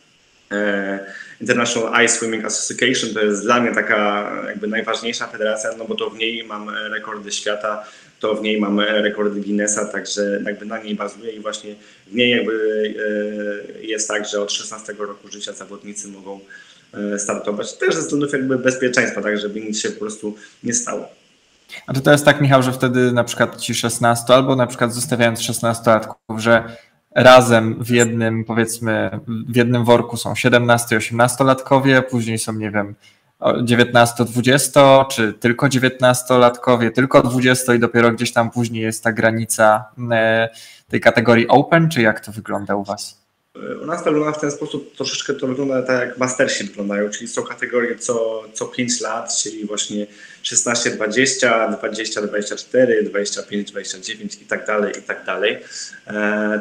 International Ice Swimming Association. To jest dla mnie taka jakby najważniejsza federacja, no bo to w niej mam rekordy świata, to w niej mam rekordy Guinnessa, także jakby na niej bazuję i właśnie w niej jakby jest tak, że od 16 roku życia zawodnicy mogą startować, też ze względów jakby bezpieczeństwa, tak żeby nic się po prostu nie stało. A to jest tak, Michał, że wtedy na przykład ci 16 albo na przykład zostawiając 16-latków, że razem w jednym, powiedzmy, w jednym worku są 17- i 18-latkowie, później są, nie wiem, 19-20, czy tylko 19-latkowie, tylko 20 i dopiero gdzieś tam później jest ta granica tej kategorii Open, czy jak to wygląda u was? U nas to wygląda w ten sposób, troszeczkę to wygląda tak jak mastersi wyglądają, czyli są kategorie co 5 lat, czyli właśnie 16-20, 20-24, 25-29 i tak dalej, i tak dalej.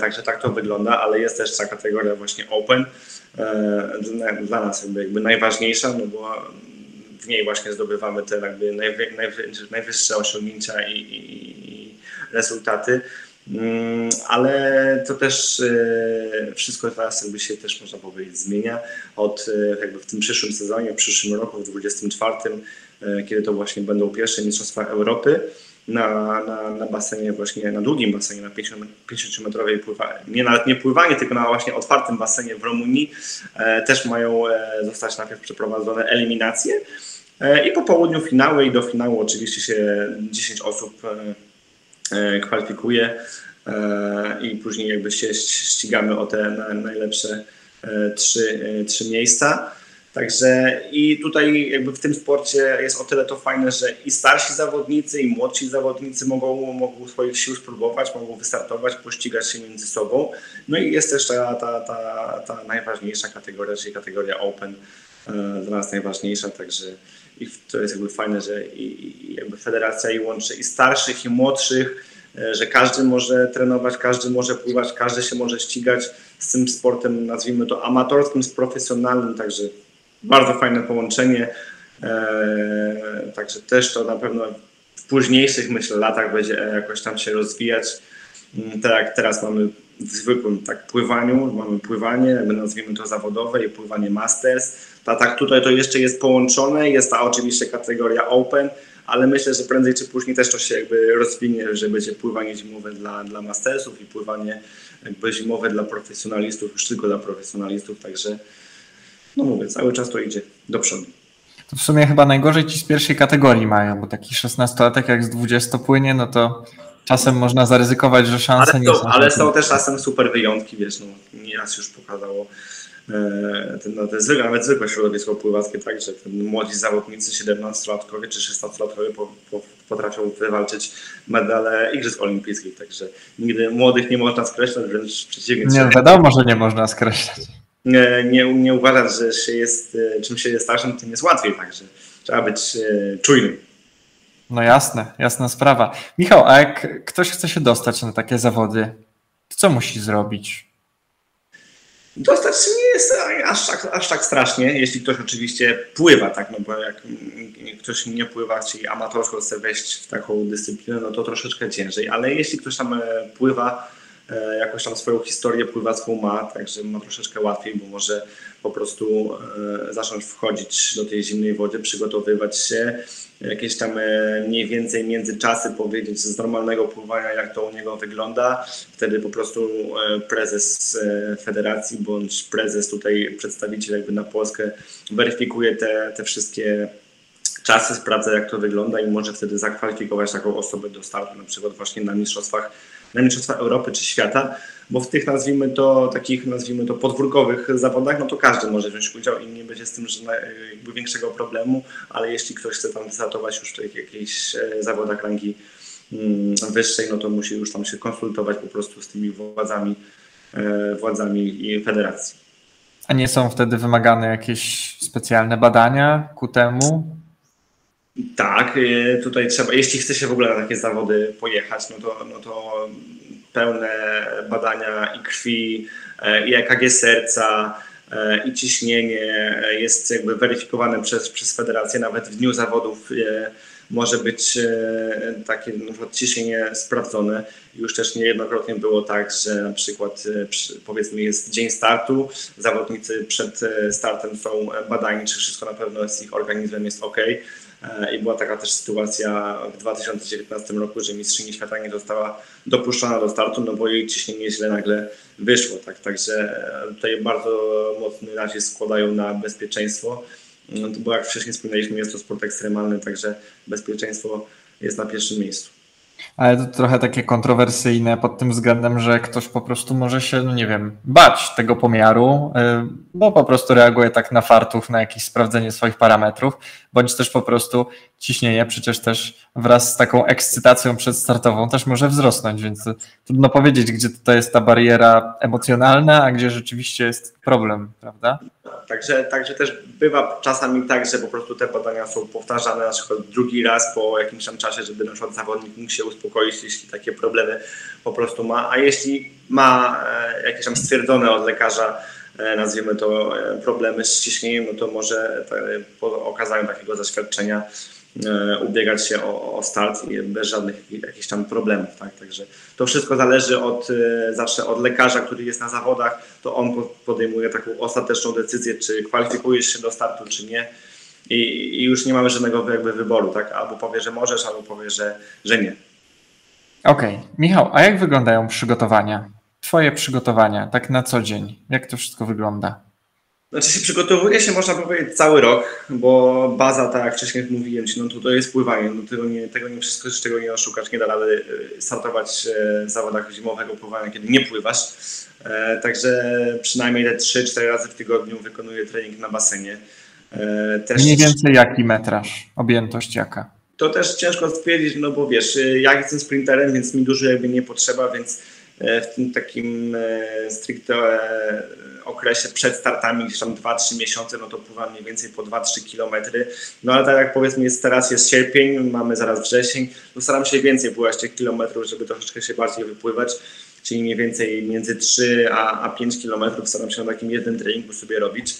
Także tak to wygląda, ale jest też ta kategoria właśnie Open, dla nas jakby najważniejsza, no bo w niej właśnie zdobywamy te jakby najwyższe osiągnięcia i rezultaty. Ale to też wszystko teraz jakby się też można powiedzieć zmienia jakby w tym przyszłym sezonie, w przyszłym roku, w 2024, kiedy to właśnie będą pierwsze Mistrzostwa Europy na basenie właśnie, na długim basenie, na 50-metrowej pływanie, nawet nie pływanie, tylko na właśnie otwartym basenie w Rumunii, też mają zostać najpierw przeprowadzone eliminacje i po południu finały i do finału oczywiście się 10 osób kwalifikuje i później jakby się ścigamy o te najlepsze trzy miejsca. Także i tutaj jakby w tym sporcie jest o tyle to fajne, że i starsi zawodnicy, i młodsi zawodnicy mogą swoich sił spróbować, mogą wystartować, pościgać się między sobą. No i jest też ta najważniejsza kategoria, czyli kategoria Open, dla nas najważniejsza, także i to jest jakby fajne, że i jakby federacja i łączy i starszych, i młodszych, że każdy może trenować, każdy może pływać, każdy się może ścigać z tym sportem, nazwijmy to amatorskim, z profesjonalnym, także bardzo fajne połączenie, także też to na pewno w późniejszych, myślę, latach będzie jakoś tam się rozwijać. Tak jak teraz mamy w zwykłym pływaniu, mamy pływanie, nazwijmy to zawodowe i pływanie masters, tak tutaj to jeszcze jest połączone, jest ta oczywiście kategoria open, ale myślę, że prędzej czy później też to się jakby rozwinie, że będzie pływanie zimowe dla mastersów i pływanie jakby zimowe dla profesjonalistów, już tylko dla profesjonalistów, także no mówię, cały czas to idzie do przodu. To w sumie chyba najgorzej ci z pierwszej kategorii mają, bo taki 16-latek jak z 20 płynie, no to czasem można zaryzykować, że szanse nie są. Ale są też czasem super wyjątki, wiesz, no nieraz już pokazało nawet zwykłe środowisko pływackie, tak, że młodzi zawodnicy, 17-latkowie czy 16-latkowie potrafią wywalczyć medale Igrzysk Olimpijskich, także nigdy młodych nie można skreślać, wręcz przeciwnie. Nie wiadomo, że nie można skreślać. Nie uważać, że czym się jest starszym, tym jest łatwiej, także trzeba być czujnym. No jasna sprawa. Michał, a jak ktoś chce się dostać na takie zawody, to co musi zrobić? Dostać się nie jest aż tak strasznie, jeśli ktoś oczywiście pływa, tak, no bo jak ktoś nie pływa, czyli amatorsko chce wejść w taką dyscyplinę, no to troszeczkę ciężej, ale jeśli ktoś tam pływa, jakoś tam swoją historię pływacką ma, także ma troszeczkę łatwiej, bo może po prostu zacząć wchodzić do tej zimnej wody, przygotowywać się, jakieś tam mniej więcej międzyczasy powiedzieć z normalnego pływania, jak to u niego wygląda. Wtedy po prostu prezes federacji bądź prezes tutaj przedstawiciel jakby na Polskę weryfikuje te wszystkie czasy, sprawdza jak to wygląda i może wtedy zakwalifikować taką osobę do startu, na przykład właśnie na Mistrzostwa Europy czy świata, bo w tych nazwijmy to podwórkowych zawodach, no to każdy może wziąć udział i nie będzie z tym jakby większego problemu, ale jeśli ktoś chce tam wystartować już w jakichś zawodach rangi wyższej, no to musi już tam się konsultować po prostu z tymi władzami federacji. A nie są wtedy wymagane jakieś specjalne badania ku temu? Tak, tutaj trzeba, jeśli chce się w ogóle na takie zawody pojechać, no to pełne badania i krwi, i EKG serca, i ciśnienie jest jakby weryfikowane przez federację. Nawet w dniu zawodów może być takie na przykład ciśnienie sprawdzone. Już też niejednokrotnie było tak, że na przykład powiedzmy jest dzień startu, zawodnicy przed startem są badani, czy wszystko na pewno z ich organizmem jest ok. I była taka też sytuacja w 2019 roku, że mistrzyni świata nie została dopuszczona do startu, no bo jej ciśnienie źle nagle wyszło. Także tutaj bardzo mocny nacisk składają na bezpieczeństwo. No to bo jak wcześniej wspominaliśmy, jest to sport ekstremalny, także bezpieczeństwo jest na pierwszym miejscu. Ale to trochę takie kontrowersyjne pod tym względem, że ktoś po prostu może się, no nie wiem, bać tego pomiaru, bo po prostu reaguje tak na fartów, na jakieś sprawdzenie swoich parametrów, bądź też po prostu ciśnienie przecież też wraz z taką ekscytacją przedstartową też może wzrosnąć, więc trudno powiedzieć, gdzie tutaj jest ta bariera emocjonalna, a gdzie rzeczywiście jest problem, prawda? Także też bywa czasami tak, że po prostu te badania są powtarzane na przykład drugi raz po jakimś tam czasie, żeby na przykład zawodnik mógł się uspokoić, jeśli takie problemy po prostu ma, a jeśli ma jakieś tam stwierdzone od lekarza, nazwijmy to problemy z ciśnieniem, no to może po okazaniu takiego zaświadczenia ubiegać się o start bez żadnych jakichś tam problemów. Tak? Także to wszystko zależy zawsze od lekarza, który jest na zawodach, to on podejmuje taką ostateczną decyzję, czy kwalifikujesz się do startu, czy nie. I już nie mamy żadnego jakby wyboru, tak? Albo powie, że możesz, albo powie, że nie. Okej. Michał, a jak wyglądają przygotowania? Twoje przygotowania, tak na co dzień? Jak to wszystko wygląda? Znaczy się przygotowuje się, można powiedzieć, cały rok, bo baza, tak jak wcześniej mówiłem Ci, no to jest pływanie, no tego nie wszystko, z czego nie oszukasz, nie da rady startować w zawodach zimowego pływania, kiedy nie pływasz. Także przynajmniej te 3-4 razy w tygodniu wykonuję trening na basenie. Mniej więcej jaki metraż? Objętość jaka? To też ciężko stwierdzić, no bo wiesz, ja jestem sprinterem, więc mi dużo jakby nie potrzeba, więc w tym takim stricte okresie przed startami, gdzieś tam 2-3 miesiące, no to pływam mniej więcej po 2-3 kilometry. No ale tak jak powiedzmy teraz jest sierpień, mamy zaraz wrzesień, to staram się więcej pływać tych kilometrów, żeby troszeczkę się bardziej wypływać, czyli mniej więcej między 3 a 5 kilometrów staram się na takim jednym treningu sobie robić,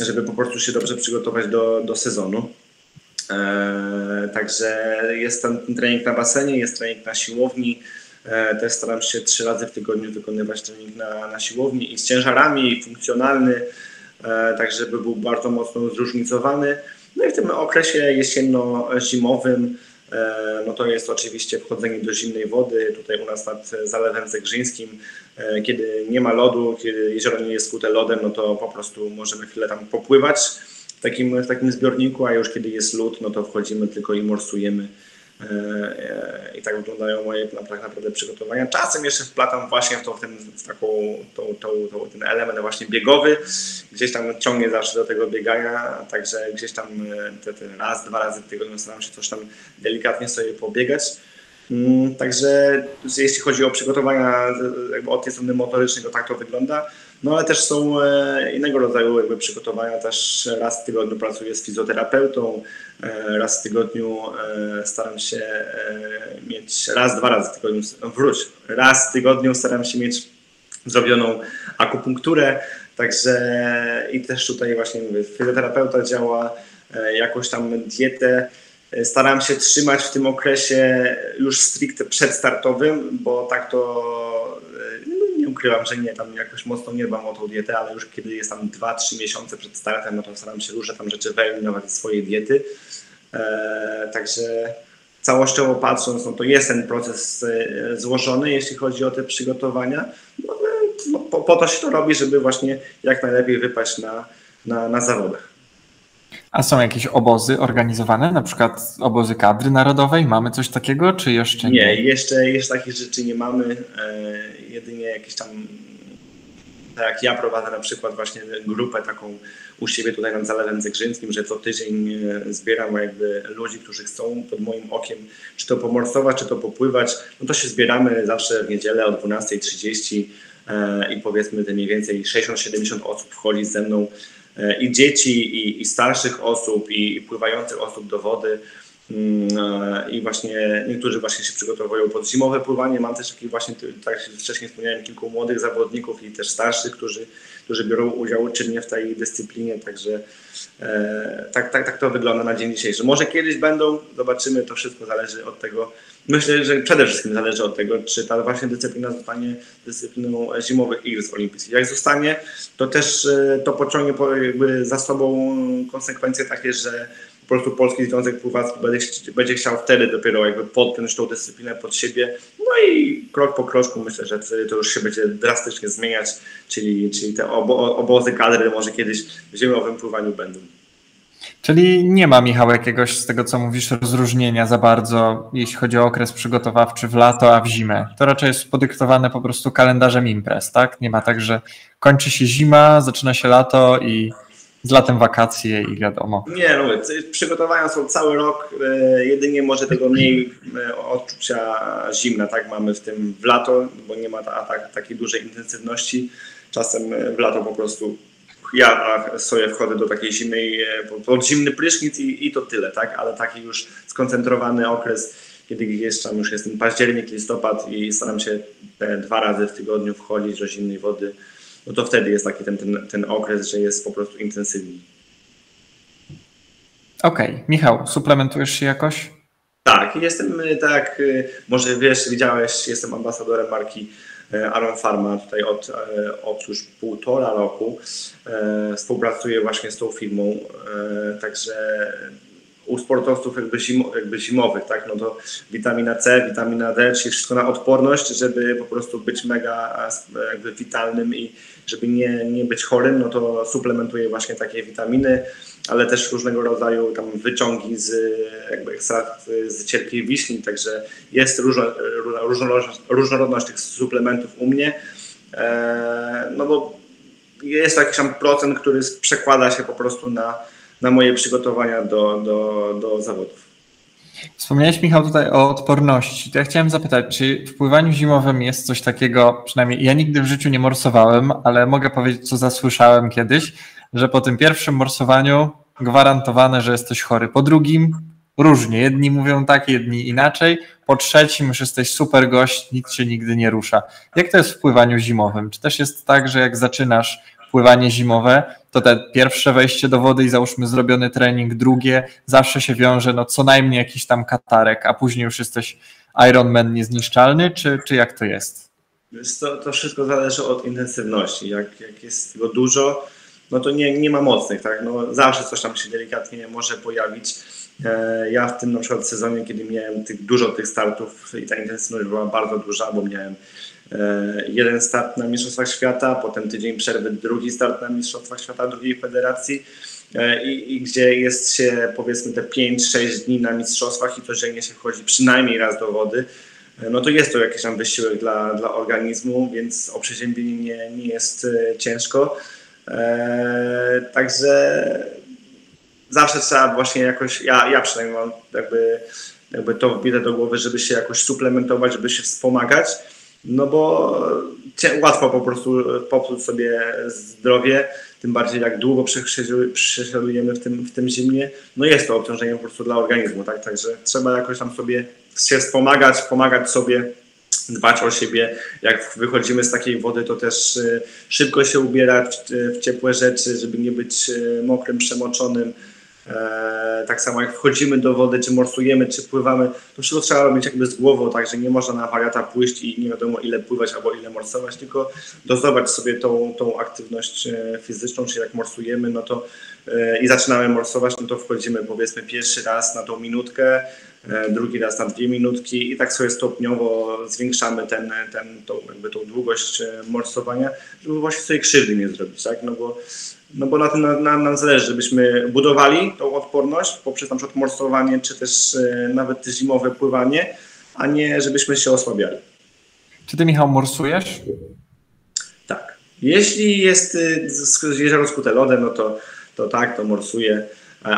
żeby po prostu się dobrze przygotować do sezonu. Także jest ten trening na basenie, jest trening na siłowni. Też staram się 3 razy w tygodniu wykonywać trening na siłowni i z ciężarami, i funkcjonalny, tak żeby był bardzo mocno zróżnicowany. No i w tym okresie jesienno-zimowym no to jest oczywiście wchodzenie do zimnej wody. Tutaj u nas nad Zalewem Zegrzyńskim, kiedy nie ma lodu, kiedy jezioro nie jest skute lodem, no to po prostu możemy chwilę tam popływać w takim zbiorniku, a już kiedy jest lód, no to wchodzimy tylko i morsujemy. I tak wyglądają moje tak naprawdę przygotowania. Czasem jeszcze wplatam właśnie ten element właśnie biegowy. Gdzieś tam ciągnie zawsze do tego biegania, także gdzieś tam raz, 2 razy w tygodniu staram się coś tam delikatnie sobie pobiegać. Także jeśli chodzi o przygotowania jakby od tej strony motorycznej, to tak to wygląda. No ale też są innego rodzaju jakby przygotowania. Też raz w tygodniu pracuję z fizjoterapeutą, raz w tygodniu staram się mieć, raz w tygodniu staram się mieć zrobioną akupunkturę. Także i też tutaj właśnie mówię, fizjoterapeuta działa, jakąś tam dietę. Staram się trzymać w tym okresie już stricte przedstartowym, bo tak to nie ukrywam, że nie, tam jakoś mocno nie dbam o tą dietę, ale już kiedy jest tam 2-3 miesiące przed startem, no to staram się różne tam rzeczy wyeliminować ze swojej diety. Także całościowo patrząc, no to jest ten proces złożony, jeśli chodzi o te przygotowania. No, po to się to robi, żeby właśnie jak najlepiej wypaść na zawodach. A są jakieś obozy organizowane, na przykład obozy kadry narodowej? Mamy coś takiego, czy jeszcze nie? Nie, jeszcze takich rzeczy nie mamy. Jedynie jakieś tam, tak jak ja prowadzę na przykład właśnie grupę taką u siebie tutaj nad Zalewem Zegrzyńskim, że co tydzień zbieram jakby ludzi, którzy chcą pod moim okiem czy to pomorsować, czy to popływać. No to się zbieramy zawsze w niedzielę o 12:30 i powiedzmy te mniej więcej 60-70 osób wchodzi ze mną, i dzieci, i starszych osób, i pływających osób do wody. I właśnie niektórzy właśnie się przygotowują pod zimowe pływanie. Mam też takich właśnie, tak jak wcześniej wspomniałem, kilku młodych zawodników i też starszych, którzy biorą udział czynnie w tej dyscyplinie, także tak to wygląda na dzień dzisiejszy. Może kiedyś będą, zobaczymy, to wszystko zależy od tego. Myślę, że przede wszystkim zależy od tego, czy ta właśnie dyscyplina zostanie dyscypliną zimowych Igrzysk Olimpijskich. Jak zostanie, to też to pociągnie jakby za sobą konsekwencje takie, że po prostu Polski Związek Pływacki będzie chciał wtedy dopiero jakby podpiąć tą dyscyplinę pod siebie. No i krok po kroczku myślę, że wtedy to już się będzie drastycznie zmieniać, czyli te obozy kadry może kiedyś w zimowym pływaniu będą. Czyli nie ma, Michał, jakiegoś z tego, co mówisz, rozróżnienia za bardzo, jeśli chodzi o okres przygotowawczy w lato, a w zimę. To raczej jest podyktowane po prostu kalendarzem imprez, tak? Nie ma tak, że kończy się zima, zaczyna się lato i z latem wakacje i wiadomo. Nie, no przygotowania są cały rok, jedynie może tego mniej odczucia zimna, tak? Mamy w lato, bo nie ma takiej dużej intensywności. Czasem w lato po prostu ja sobie wchodzę do takiej zimnej, pod zimny prysznic i to tyle, tak? Ale taki już skoncentrowany okres, kiedy jeszcze już jest ten październik, listopad i staram się 2 razy w tygodniu wchodzić do zimnej wody, no to wtedy jest taki ten okres, że jest po prostu intensywniej. Okej. Michał, suplementujesz się jakoś? Tak, jestem może wiesz, widziałeś, jestem ambasadorem marki Aron Pharma tutaj od już 1,5 roku. Współpracuję właśnie z tą firmą, także u sportowców jakby zimowych, tak, no to witamina C, witamina D, czyli wszystko na odporność, żeby po prostu być mega jakby witalnym i żeby nie być chorym, no to suplementuję właśnie takie witaminy, ale też różnego rodzaju tam wyciągi jakby ekstrakt z cierpiej wiśni, także jest różnorodność tych suplementów u mnie, no bo jest jakiś tam procent, który przekłada się po prostu na moje przygotowania do zawodów. Wspomniałeś, Michał, tutaj o odporności. To ja chciałem zapytać, czy w pływaniu zimowym jest coś takiego, przynajmniej ja nigdy w życiu nie morsowałem, ale mogę powiedzieć, co zasłyszałem kiedyś, że po tym pierwszym morsowaniu gwarantowane, że jesteś chory. Po drugim różnie. Jedni mówią tak, jedni inaczej. Po trzecim już jesteś super gość, nikt się nigdy nie rusza. Jak to jest w pływaniu zimowym? Czy też jest tak, że jak zaczynasz pływanie zimowe, to te pierwsze wejście do wody i załóżmy zrobiony trening, drugie, zawsze się wiąże co najmniej jakiś tam katarek, a później już jesteś Ironman niezniszczalny, czy jak to jest? To wszystko zależy od intensywności. Jak jest tego dużo, no to nie ma mocnych, tak? No zawsze coś tam się delikatnie może pojawić. Ja w tym na przykład sezonie, kiedy miałem dużo tych startów i ta intensywność była bardzo duża, bo miałem jeden start na Mistrzostwach Świata, potem tydzień przerwy, drugi start na Mistrzostwach Świata drugiej federacji i gdzie jest się powiedzmy te 5-6 dni na mistrzostwach i to dziennie się wchodzi przynajmniej raz do wody, no to jest to jakiś tam wysiłek dla organizmu, więc o przeziębienie nie jest ciężko. Także zawsze trzeba właśnie jakoś, ja przynajmniej mam jakby to wbite do głowy, żeby się jakoś suplementować, żeby się wspomagać, no bo łatwo po prostu popsuć sobie zdrowie, tym bardziej jak długo przesiadujemy w tym zimnie, no jest to obciążenie po prostu dla organizmu, tak? Także trzeba jakoś tam sobie się wspomagać, pomagać sobie, dbać o siebie. Jak wychodzimy z takiej wody, to też szybko się ubierać w ciepłe rzeczy, żeby nie być mokrym, przemoczonym. Tak samo jak wchodzimy do wody, czy morsujemy, czy pływamy, to wszystko trzeba robić jakby z głową, tak, że nie można na wariata pójść i nie wiadomo ile pływać albo ile morsować, tylko dozować sobie tą aktywność fizyczną, czyli jak morsujemy, no to i zaczynamy morsować, no to wchodzimy powiedzmy pierwszy raz na tą minutkę, drugi raz na 2 minutki i tak sobie stopniowo zwiększamy tą długość morsowania, żeby właśnie sobie krzywdy nie zrobić, tak? No bo na tym nam zależy, żebyśmy budowali tą odporność poprzez na przykład morsowanie, czy też nawet zimowe pływanie, a nie żebyśmy się osłabiali. Czy ty, Michał, morsujesz? Tak. Jeśli jest jezioro skute lodem, no to tak, to morsuję.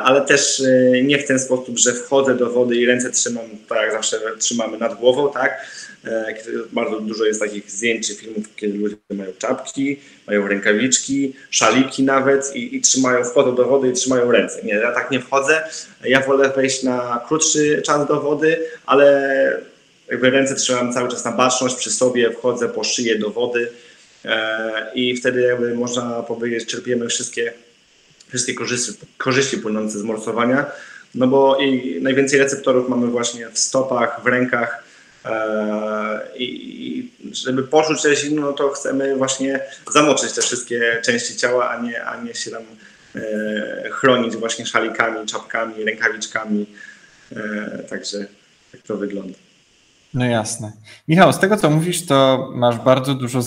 ale też nie w ten sposób, że wchodzę do wody i ręce trzymam, tak jak zawsze trzymamy nad głową, tak? Bardzo dużo jest takich zdjęć czy filmów, kiedy ludzie mają czapki, mają rękawiczki, szaliki nawet i trzymają, wchodzą do wody i trzymają ręce. Nie, ja tak nie wchodzę. Ja wolę wejść na krótszy czas do wody, ale jakby ręce trzymam cały czas na baczność przy sobie, wchodzę po szyję do wody i wtedy jakby można powiedzieć, czerpiemy wszystkie korzyści płynące z morsowania, no bo i najwięcej receptorów mamy właśnie w stopach, w rękach i żeby poczuć coś zimno, no to chcemy właśnie zamoczyć te wszystkie części ciała, a nie się tam chronić właśnie szalikami, czapkami, rękawiczkami, także tak to wygląda. No jasne. Michał, z tego co mówisz, to masz bardzo dużo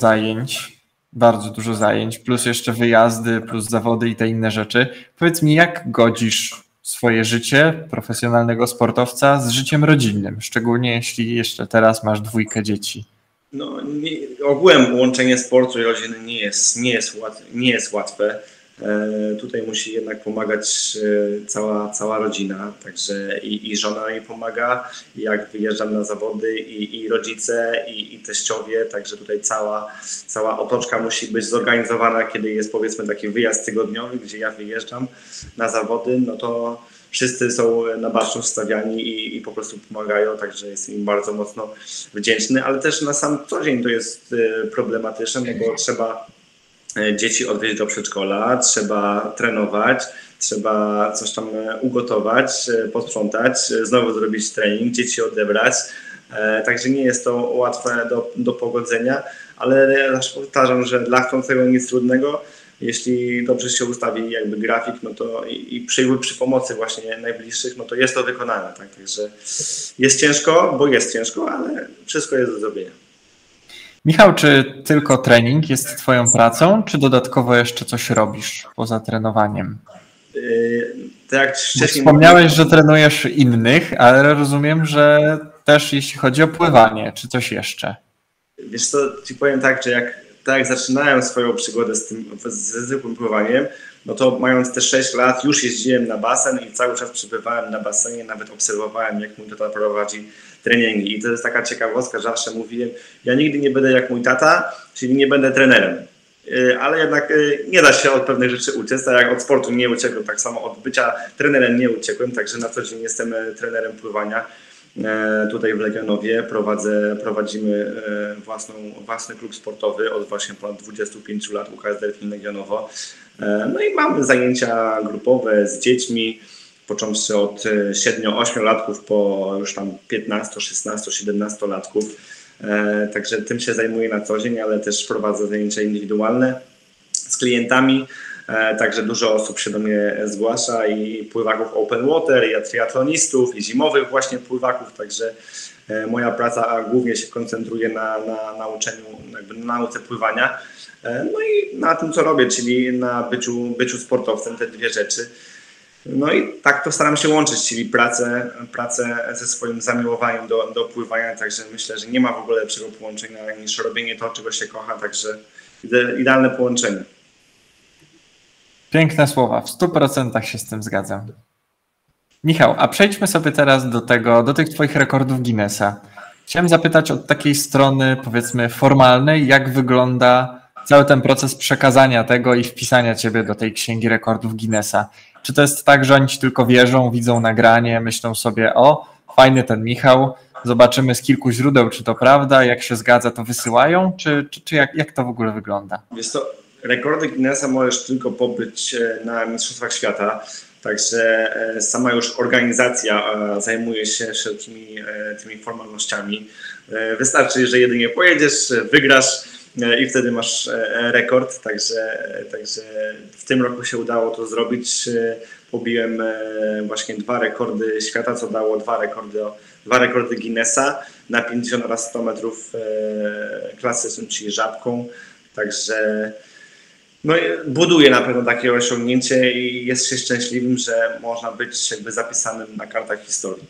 zajęć, plus jeszcze wyjazdy, plus zawody i te inne rzeczy. Powiedz mi, jak godzisz swoje życie profesjonalnego sportowca z życiem rodzinnym, szczególnie jeśli jeszcze teraz masz 2 dzieci? No, ogółem łączenie sportu i rodziny nie jest łatwe. Tutaj musi jednak pomagać cała rodzina, także i żona mi pomaga, jak wyjeżdżam na zawody, i rodzice, i teściowie, także tutaj cała otoczka musi być zorganizowana, kiedy jest powiedzmy taki wyjazd tygodniowy, gdzie ja wyjeżdżam na zawody, no to wszyscy są na baczność stawiani i po prostu pomagają, także jestem im bardzo mocno wdzięczny, ale też na sam co dzień to jest problematyczne, no bo trzeba dzieci odwieźć do przedszkola, trzeba trenować, trzeba coś tam ugotować, posprzątać, znowu zrobić trening, dzieci odebrać. Także nie jest to łatwe do pogodzenia, ale ja zawsze powtarzam, że dla chcącego nic trudnego, jeśli dobrze się ustawi jakby grafik, no to i przy pomocy właśnie najbliższych, no to jest to wykonane. Tak? Także jest ciężko, ale wszystko jest do zrobienia. Michał, czy tylko trening jest twoją pracą, czy dodatkowo jeszcze coś robisz poza trenowaniem? Tak jak wcześniej wspomniałeś, że trenujesz innych, ale rozumiem, że też jeśli chodzi o pływanie, czy coś jeszcze? Wiesz co, ci powiem tak, że jak zaczynałem swoją przygodę ze zwykłym pływaniem, no to mając te 6 lat już jeździłem na basen i cały czas przebywałem na basenie, nawet obserwowałem, jak mój tata prowadzi treningi. I to jest taka ciekawostka, że zawsze mówiłem, ja nigdy nie będę jak mój tata, czyli nie będę trenerem. Ale jednak nie da się od pewnych rzeczy uciec, tak jak od sportu nie uciekłem, tak samo od bycia trenerem nie uciekłem, także na co dzień jestem trenerem pływania. Tutaj w Legionowie prowadzimy własny klub sportowy od właśnie ponad 25 lat, UKS Delfin Legionowo. No i mamy zajęcia grupowe z dziećmi, począwszy od 7-8-latków po już tam 15, 16, 17-latków. Także tym się zajmuję na co dzień, ale też prowadzę zajęcia indywidualne z klientami. Także dużo osób się do mnie zgłasza i pływaków open water, i triatlonistów, i zimowych właśnie pływaków. Także moja praca głównie się koncentruje na nauczeniu, jakby na nauce pływania. No i na tym, co robię, czyli na byciu sportowcem, te dwie rzeczy. No i tak to staram się łączyć, czyli pracę ze swoim zamiłowaniem do pływania, także myślę, że nie ma w ogóle lepszego połączenia niż robienie to, czego się kocha, także idealne połączenie. Piękne słowa, w 100% się z tym zgadzam. Michał, a przejdźmy sobie teraz do tych twoich rekordów Guinnessa. Chciałem zapytać od takiej strony, powiedzmy, formalnej, jak wygląda cały ten proces przekazania tego i wpisania ciebie do tej księgi rekordów Guinnessa. Czy to jest tak, że oni ci tylko wierzą, widzą nagranie, myślą sobie, o, fajny ten Michał, zobaczymy z kilku źródeł, czy to prawda, jak się zgadza, to wysyłają, czy jak to w ogóle wygląda? Wiesz co, rekordy Guinnessa możesz tylko pobyć na Mistrzostwach Świata, także sama już organizacja zajmuje się wszelkimi tymi formalnościami. Wystarczy, że jedynie pojedziesz, wygrasz i wtedy masz rekord, także w tym roku się udało to zrobić. Pobiłem właśnie 2 rekordy świata, co dało 2 rekordy Guinnessa na 50 oraz 100 metrów klasycznym, czyli żabką. Także no, buduje na pewno takie osiągnięcie i jest się szczęśliwym, że można być jakby zapisanym na kartach historii.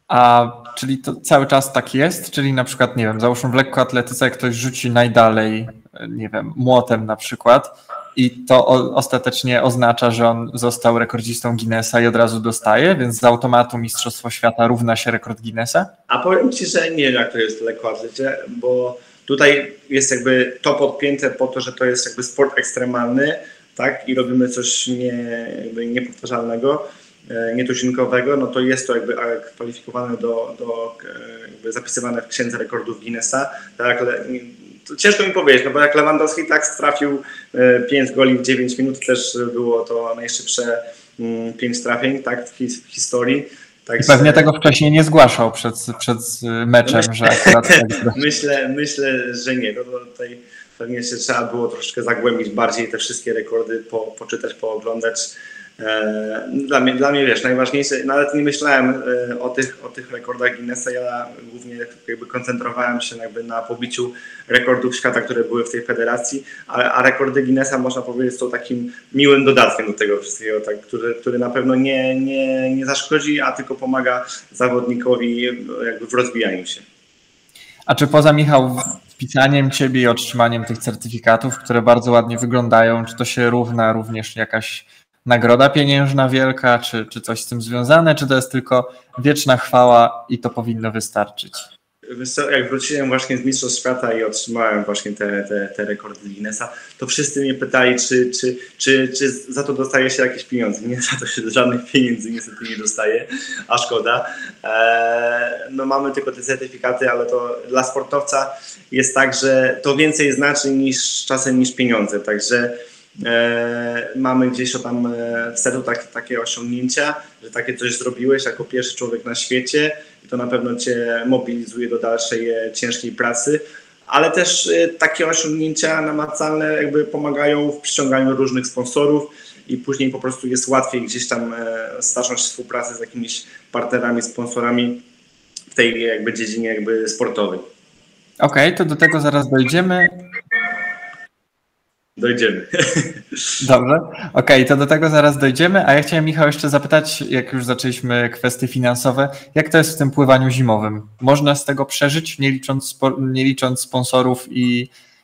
A czyli to cały czas tak jest? Czyli na przykład, nie wiem, załóżmy w lekkoatletyce, jak ktoś rzuci najdalej, nie wiem, młotem na przykład, i to ostatecznie oznacza, że on został rekordzistą Guinnessa i od razu dostaje, więc z automatu Mistrzostwo Świata równa się rekord Guinnessa? A powiem Ci, że nie wiem, jak to jest w lekkoatletyce, bo tutaj jest jakby to podpięte po to, że to jest jakby sport ekstremalny, tak, i robimy coś niepowtarzalnego, nietuzinkowego, no to jest to jakby kwalifikowane jakby zapisywane w księdze rekordów Guinnessa. Tak, to ciężko mi powiedzieć, no bo jak Lewandowski tak trafił 5 goli w 9 minut, też było to najszybsze 5 trafień, tak, w historii. I pewnie tego wcześniej nie zgłaszał przed meczem, że akurat... Myślę, że nie. No tutaj pewnie się trzeba było troszkę zagłębić bardziej te wszystkie rekordy, poczytać, pooglądać. Dla mnie wiesz, najważniejsze, nawet nie myślałem o tych rekordach Guinnessa, ja głównie jakby koncentrowałem się jakby na pobiciu rekordów świata, które były w tej federacji, a rekordy Guinnessa, można powiedzieć, są takim miłym dodatkiem do tego wszystkiego, tak, który na pewno nie zaszkodzi, a tylko pomaga zawodnikowi jakby w rozwijaniu się. A czy poza, Michał, wpisaniem Ciebie i otrzymaniem tych certyfikatów, które bardzo ładnie wyglądają, czy to się równa również jakaś nagroda pieniężna wielka, czy coś z tym związane, czy to jest tylko wieczna chwała i to powinno wystarczyć? Jak wróciłem właśnie z Mistrzostw Świata i otrzymałem właśnie te rekordy Guinnessa, to wszyscy mnie pytali, czy za to dostaje się jakieś pieniądze. Nie, za to się żadnych pieniędzy niestety nie dostaje, a szkoda. No mamy tylko te certyfikaty, ale to dla sportowca jest tak, że to więcej znaczy czasem niż pieniądze, także mamy gdzieś tam w sercu takie osiągnięcia, że takie coś zrobiłeś jako pierwszy człowiek na świecie i to na pewno Cię mobilizuje do dalszej ciężkiej pracy, ale też takie osiągnięcia namacalne jakby pomagają w przyciąganiu różnych sponsorów i później po prostu jest łatwiej gdzieś tam zacząć współpracę z jakimiś partnerami, sponsorami w tej jakby dziedzinie jakby sportowej. Okej, to do tego zaraz dojdziemy. Dojdziemy. Dobrze, okej, to do tego zaraz dojdziemy, a ja chciałem, Michał, jeszcze zapytać, jak już zaczęliśmy kwestie finansowe, jak to jest w tym pływaniu zimowym? Można z tego przeżyć, nie licząc sponsorów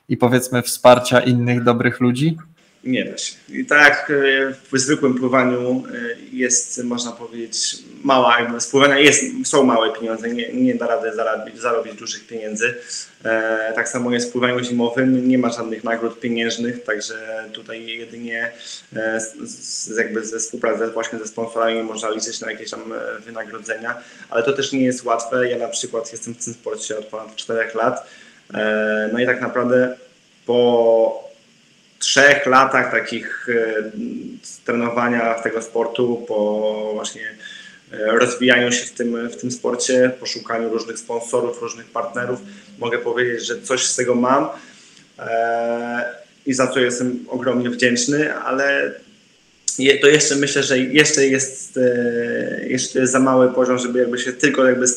i powiedzmy wsparcia innych dobrych ludzi? Nie da się. I tak jak w zwykłym pływaniu jest, można powiedzieć, mała jakby spływania, są małe pieniądze, nie da rady zarobić dużych pieniędzy. Tak samo jest w pływaniu zimowym, nie ma żadnych nagród pieniężnych, także tutaj jedynie jakby ze współpracy właśnie ze sponsorami można liczyć na jakieś tam wynagrodzenia, ale to też nie jest łatwe. Ja na przykład jestem w tym sporcie od ponad 4 lat, no i tak naprawdę po 3 latach takich trenowania tego sportu, po właśnie rozwijaniu się w tym sporcie, poszukaniu różnych sponsorów, różnych partnerów, mogę powiedzieć, że coś z tego mam i za co jestem ogromnie wdzięczny, ale to jeszcze myślę, że jeszcze jest za mały poziom, żeby jakby się tylko jakby z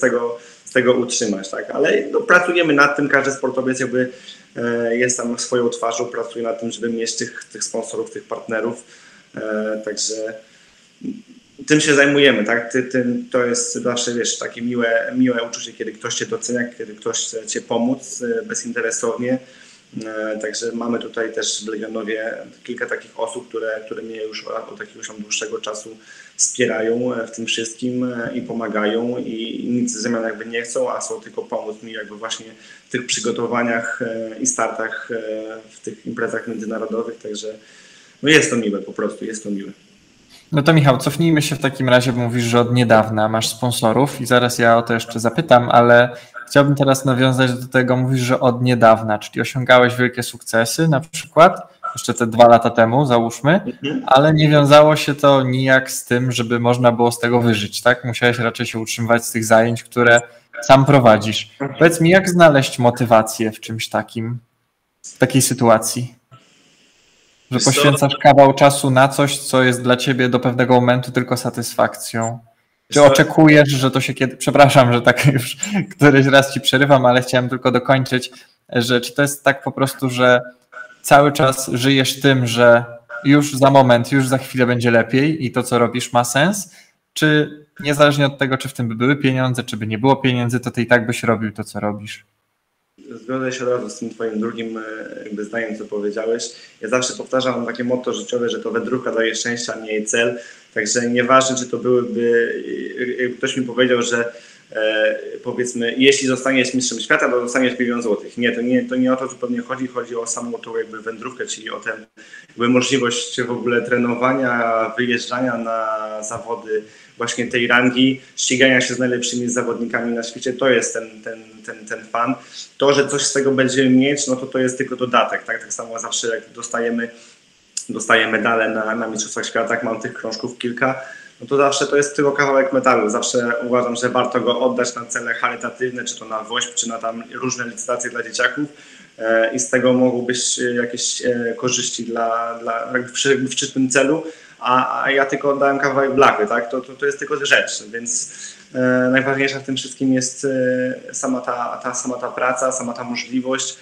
tego utrzymać, tak? Ale no, pracujemy nad tym, każdy sportowiec jakby jest tam swoją twarzą, pracuje nad tym, żeby mieć tych sponsorów, tych partnerów, także tym się zajmujemy, tak? To jest zawsze, wiesz, takie miłe uczucie, kiedy ktoś Cię docenia, kiedy ktoś chce Cię pomóc bezinteresownie. Także mamy tutaj też w Legionowie kilka takich osób, które mnie już od jakiegoś dłuższego czasu wspierają w tym wszystkim i pomagają i nic w zamian jakby nie chcą, a chcą tylko pomóc mi jakby właśnie w tych przygotowaniach i startach w tych imprezach międzynarodowych, także no jest to miłe, po prostu jest to miłe. No to Michał, cofnijmy się w takim razie, bo mówisz, że od niedawna masz sponsorów i zaraz ja o to jeszcze zapytam, ale chciałbym teraz nawiązać do tego, mówisz, że od niedawna, czyli osiągałeś wielkie sukcesy na przykład, jeszcze te 2 lata temu załóżmy, ale nie wiązało się to nijak z tym, żeby można było z tego wyżyć, tak? Musiałeś raczej się utrzymywać z tych zajęć, które sam prowadzisz. Powiedz mi, jak znaleźć motywację w czymś takim, w takiej sytuacji? Że poświęcasz kawał czasu na coś, co jest dla ciebie do pewnego momentu tylko satysfakcją. Czy oczekujesz, że to się kiedy... Przepraszam, że tak już któryś raz ci przerywam, ale chciałem tylko dokończyć, że czy to jest tak po prostu, że cały czas żyjesz tym, że już za moment, już za chwilę będzie lepiej i to, co robisz, ma sens? Czy niezależnie od tego, czy w tym by były pieniądze, czy by nie było pieniędzy, to ty i tak byś robił to, co robisz? Zgodzę się od razu z tym twoim drugim jakby zdaniem, co powiedziałeś. Ja zawsze powtarzam takie motto życiowe, że to wędrówka daje szczęścia, a nie jej cel. Także nieważne, czy to byłyby, jakby ktoś mi powiedział, że powiedzmy, jeśli zostaniesz mistrzem świata, to dostaniesz 1 000 000 złotych. Nie, to nie o to zupełnie chodzi. Chodzi o samą tą jakby wędrówkę, czyli o tę jakby możliwość w ogóle trenowania, wyjeżdżania na zawody właśnie tej rangi, ścigania się z najlepszymi zawodnikami na świecie. To jest ten fan. To, że coś z tego będziemy mieć, no to jest tylko dodatek. Tak samo zawsze jak dostaję medale na Mistrzostwach Świata, jak mam tych krążków kilka, no to zawsze to jest tylko kawałek metalu. Zawsze uważam, że warto go oddać na cele charytatywne, czy to na WOŚP, czy na tam różne licytacje dla dzieciaków i z tego mogą być jakieś korzyści w czystym celu, a ja tylko oddałem kawałek blachy, tak? To jest tylko rzecz, więc najważniejsza w tym wszystkim jest sama ta praca, sama ta możliwość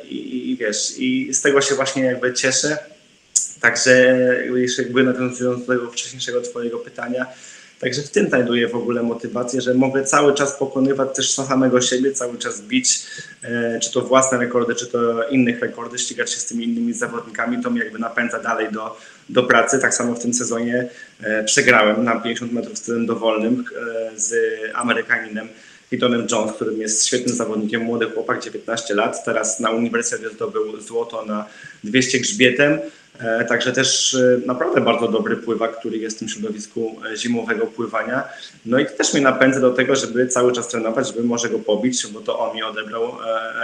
i wiesz, i z tego się właśnie jakby cieszę. Także jeszcze jakby nawiązując do tego wcześniejszego twojego pytania, także w tym znajduję w ogóle motywację, że mogę cały czas pokonywać też samego siebie, cały czas bić, czy to własne rekordy, czy to innych rekordy, ścigać się z tymi innymi zawodnikami, to mnie jakby napędza dalej do pracy. Tak samo w tym sezonie przegrałem na 50 metrów stylem dowolnym z Amerykaninem Pitonem Jones, którym jest świetnym zawodnikiem, młody chłopak, 19 lat. Teraz na uniwersytecie zdobył złoto na 200 grzbietem. Także też naprawdę bardzo dobry pływak, który jest w tym środowisku zimowego pływania. No i też mnie napędza do tego, żeby cały czas trenować, żeby może go pobić, bo to on mi odebrał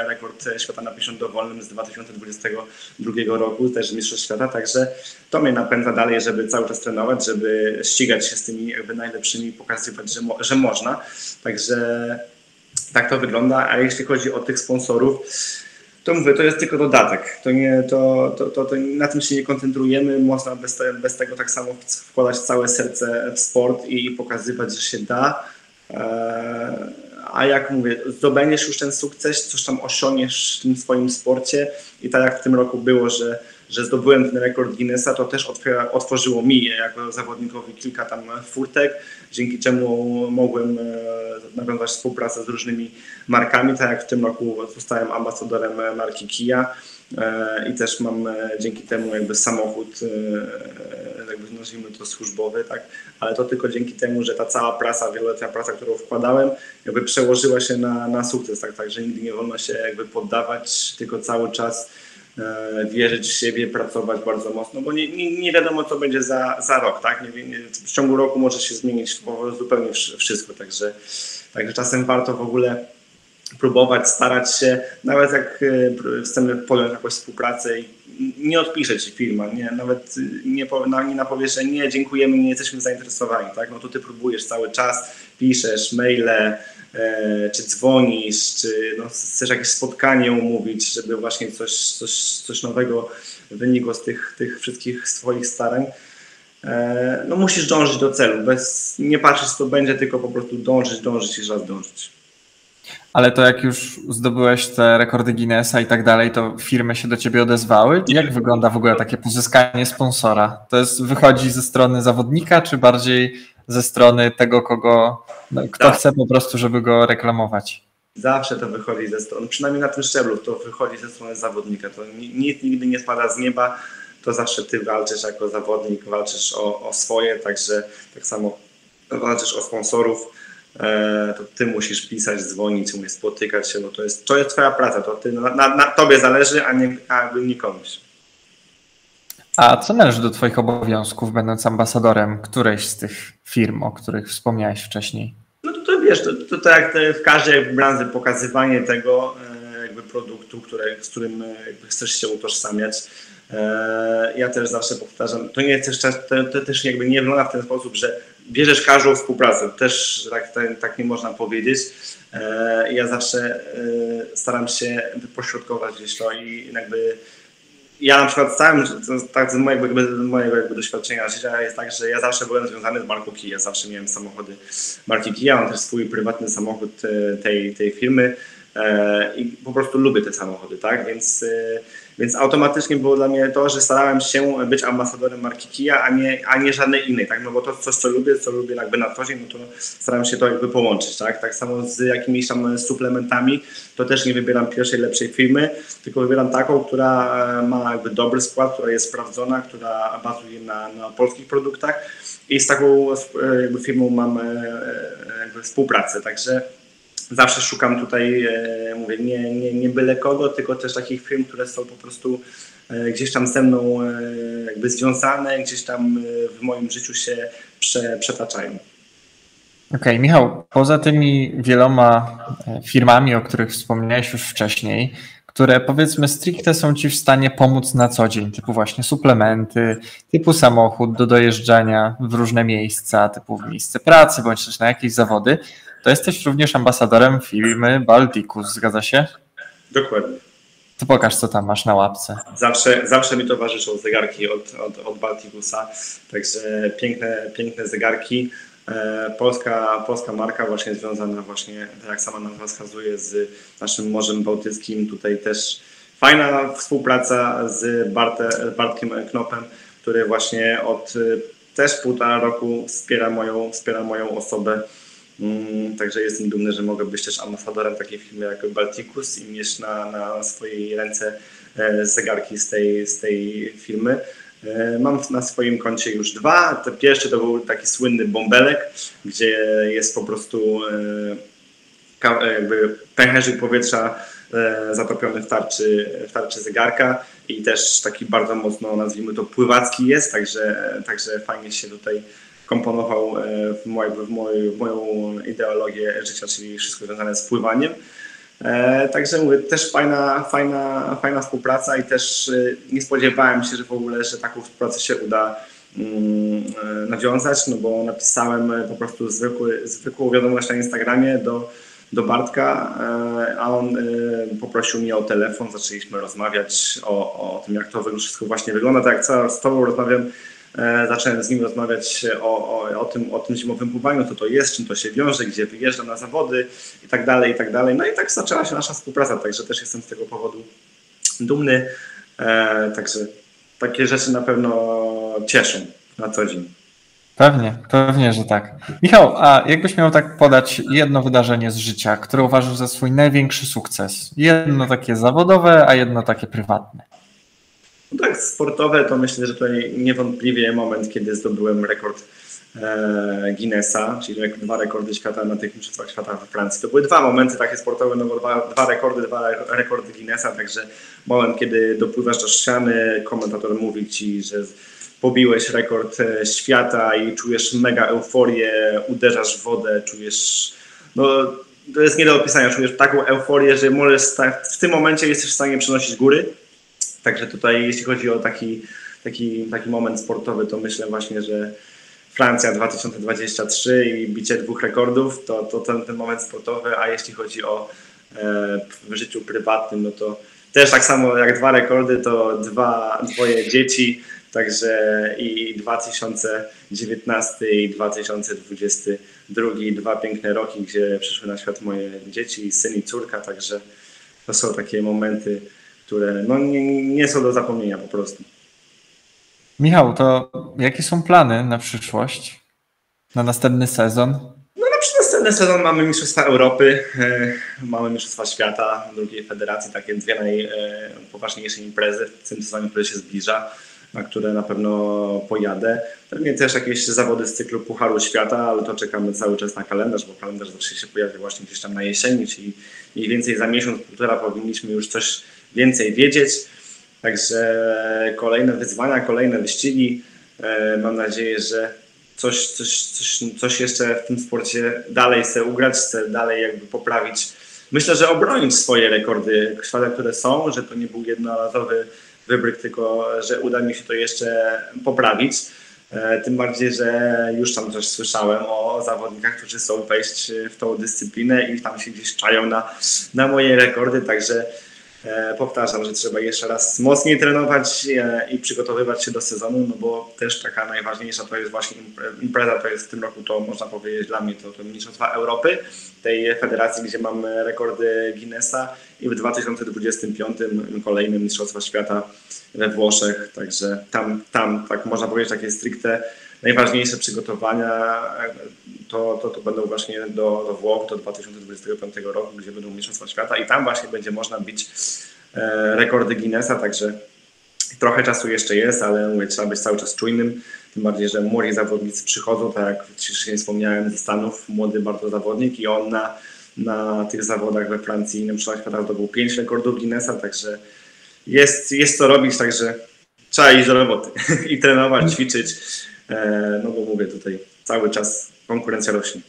rekord świata na 50 dowolnym z 2022 roku, też mistrzostw świata. Także to mnie napędza dalej, żeby cały czas trenować, żeby ścigać się z tymi jakby najlepszymi, pokazywać, że można. Także tak to wygląda. A jeśli chodzi o tych sponsorów, to mówię, to jest tylko dodatek. To na tym się nie koncentrujemy. Można bez tego tak samo wkładać całe serce w sport i pokazywać, że się da. A jak mówię, zdobędziesz już ten sukces, coś tam osiągniesz w tym swoim sporcie i tak jak w tym roku było, że zdobyłem ten rekord Guinnessa, to też otworzyło mi jako zawodnikowi kilka tam furtek, dzięki czemu mogłem nawiązać współpracę z różnymi markami, tak jak w tym roku zostałem ambasadorem marki Kia i też mam dzięki temu jakby samochód, jakby nazwijmy to służbowy, tak, ale to tylko dzięki temu, że ta cała praca, wieloletnia praca, którą wkładałem, jakby przełożyła się na sukces, tak, że nigdy nie wolno się jakby poddawać, tylko cały czas wierzyć w siebie, pracować bardzo mocno, bo nie wiadomo, co będzie za rok, tak? W ciągu roku może się zmienić zupełnie wszystko, także czasem warto w ogóle próbować, starać się, nawet jak chcemy podjąć jakąś współpracę i nie odpisze ci firma, nawet nie napowiesz, że nie, dziękujemy, nie jesteśmy zainteresowani, tak? No to ty próbujesz cały czas, piszesz maile, czy dzwonisz, czy chcesz jakieś spotkanie umówić, żeby właśnie coś nowego wynikło z tych wszystkich swoich starań. No musisz dążyć do celu, nie patrzeć, co będzie, tylko po prostu dążyć i raz dążyć. Ale to jak już zdobyłeś te rekordy Guinnessa i tak dalej, to firmy się do ciebie odezwały? Jak wygląda w ogóle takie pozyskanie sponsora? To wychodzi ze strony zawodnika, czy bardziej ze strony tego, kto chce po prostu, żeby go reklamować? Zawsze to wychodzi ze strony, przynajmniej na tym szczeblu, to wychodzi ze strony zawodnika. To nic nigdy nie spada z nieba, to zawsze ty walczysz jako zawodnik, walczysz o swoje, także tak samo walczysz o sponsorów. To ty musisz pisać, dzwonić, musisz spotykać się, no to jest twoja praca, to na tobie zależy, a nie komuś. A co należy do twoich obowiązków, będąc ambasadorem którejś z tych firm, o których wspomniałeś wcześniej? No to wiesz, to jak w każdej branży pokazywanie tego jakby produktu, z którym chcesz się utożsamiać. Ja też zawsze powtarzam, to też jakby nie wygląda w ten sposób, że bierzesz każdą współpracę, też tak nie można powiedzieć. Ja zawsze staram się pośrodkować gdzieś to i jakby ja na przykład z mojego doświadczenia życia jest tak, że ja zawsze byłem związany z marką Kia, zawsze miałem samochody marki Kia, mam też swój prywatny samochód tej firmy. i po prostu lubię te samochody, tak? Więc automatycznie było dla mnie to, że starałem się być ambasadorem marki Kia, a nie żadnej innej, tak? No bo to coś, co lubię jakby na co dzień, no to staram się to jakby połączyć, tak? Tak samo z jakimiś tam suplementami, to też nie wybieram pierwszej, lepszej firmy, tylko wybieram taką, która ma jakby dobry skład, która jest sprawdzona, która bazuje na polskich produktach i z taką jakby firmą mam jakby współpracę, także zawsze szukam tutaj, mówię, nie byle kogo, tylko też takich firm, które są po prostu gdzieś tam ze mną jakby związane, gdzieś tam w moim życiu się przetaczają. Okej, Michał, poza tymi wieloma firmami, o których wspomniałeś już wcześniej, które powiedzmy stricte są Ci w stanie pomóc na co dzień, typu właśnie suplementy, typu samochód do dojeżdżania w różne miejsca, typu w miejsce pracy, bądź też na jakieś zawody, to jesteś również ambasadorem firmy Balticus, zgadza się? Dokładnie. To pokaż, co tam masz na łapce. Zawsze mi towarzyszą zegarki od Balticusa, także piękne zegarki. Polska marka właśnie związana właśnie, tak jak sama nazwa wskazuje, z naszym Morzem Bałtyckim. Tutaj też fajna współpraca z Bartkiem Knopem, który właśnie od też 1,5 roku wspiera moją osobę. Także jestem dumny, że mogę być też ambasadorem takiej firmy jak Balticus i mieć na swojej ręce zegarki z tej firmy. Mam na swoim koncie już 2. Ten pierwszy to był taki słynny bąbelek, gdzie jest po prostu jakby pęcherzyk powietrza zatopiony w tarczy zegarka i też taki bardzo mocno, nazwijmy to, pływacki jest, także fajnie się tutaj komponował w moją ideologię życia, czyli wszystko związane z pływaniem. Także mówię, też fajna współpraca i też nie spodziewałem się, że w ogóle, że taką współpracę się uda nawiązać, no bo napisałem po prostu zwykłą wiadomość na Instagramie do Bartka, a on poprosił mnie o telefon, zaczęliśmy rozmawiać o tym, jak to wszystko właśnie wygląda. Tak jak z Tobą rozmawiam, zacząłem z nim rozmawiać o tym zimowym pływaniu, co to jest, czym to się wiąże, gdzie wyjeżdżam na zawody i tak dalej, i tak dalej. No i tak zaczęła się nasza współpraca, także też jestem z tego powodu dumny. Także takie rzeczy na pewno cieszą na co dzień. Pewnie, że tak. Michał, a jakbyś miał tak podać jedno wydarzenie z życia, które uważasz za swój największy sukces? Jedno takie zawodowe, a jedno takie prywatne. No tak, sportowe to myślę, że tutaj niewątpliwie moment, kiedy zdobyłem rekord Guinnessa, czyli 2 rekordy świata na tych mistrzostwach świata we Francji. To były 2 momenty takie sportowe, no bo 2 rekordy Guinnessa, także moment, kiedy dopływasz do ściany, komentator mówi ci, że pobiłeś rekord świata i czujesz mega euforię, uderzasz w wodę, czujesz, no to jest nie do opisania, czujesz taką euforię, że możesz w tym momencie jesteś w stanie przenosić góry. Także tutaj jeśli chodzi o taki moment sportowy, to myślę właśnie, że Francja 2023 i bicie 2 rekordów, to ten moment sportowy, a jeśli chodzi o w życiu prywatnym, no to też tak samo jak 2 rekordy, to dwoje dzieci, także i 2019 i 2022, 2 piękne roki, gdzie przyszły na świat moje dzieci, syn i córka, także to są takie momenty, które no nie są do zapomnienia po prostu. Michał, to jakie są plany na przyszłość, na następny sezon? No na następny sezon mamy Mistrzostwa Europy, mamy Mistrzostwa Świata, drugiej federacji, takie 2 najpoważniejsze imprezy w tym sezonie, które się zbliża, na które na pewno pojadę. Pewnie też jakieś zawody z cyklu Pucharu Świata, ale to czekamy cały czas na kalendarz, bo kalendarz zawsze się pojawia właśnie gdzieś tam na jesieni, czyli mniej więcej za miesiąc, 1,5 powinniśmy już coś więcej wiedzieć. Także kolejne wyzwania, kolejne wyścigi. Mam nadzieję, że coś jeszcze w tym sporcie dalej chcę ugrać, chcę dalej jakby poprawić. Myślę, że obronić swoje rekordy świata, które są, że to nie był jednorazowy wybryk, tylko że uda mi się to jeszcze poprawić. Tym bardziej, że już tam też słyszałem o zawodnikach, którzy chcą wejść w tą dyscyplinę i tam się gdzieś czają na moje rekordy, także Powtarzam, że trzeba jeszcze raz mocniej trenować i przygotowywać się do sezonu, no bo też taka najważniejsza to jest właśnie impreza, to jest w tym roku, to można powiedzieć dla mnie, to Mistrzostwa Europy, tej federacji, gdzie mamy rekordy Guinnessa, i w 2025 kolejne Mistrzostwa Świata we Włoszech, także tam tak można powiedzieć, takie stricte najważniejsze przygotowania to będą właśnie do Włoch, do 2025 roku, gdzie będą Mistrzostwa Świata i tam właśnie będzie można bić rekordy Guinnessa, także trochę czasu jeszcze jest, ale mówię, trzeba być cały czas czujnym, tym bardziej, że młodzi zawodnicy przychodzą, tak jak wcześniej wspomniałem, ze Stanów, młody bardzo zawodnik i on na tych zawodach we Francji na Mistrzostwach Świata zdobył 5 rekordów Guinnessa, także jest co robić, także trzeba iść do roboty i trenować, ćwiczyć, no bo mówię, tutaj cały czas konkurencja rośnie.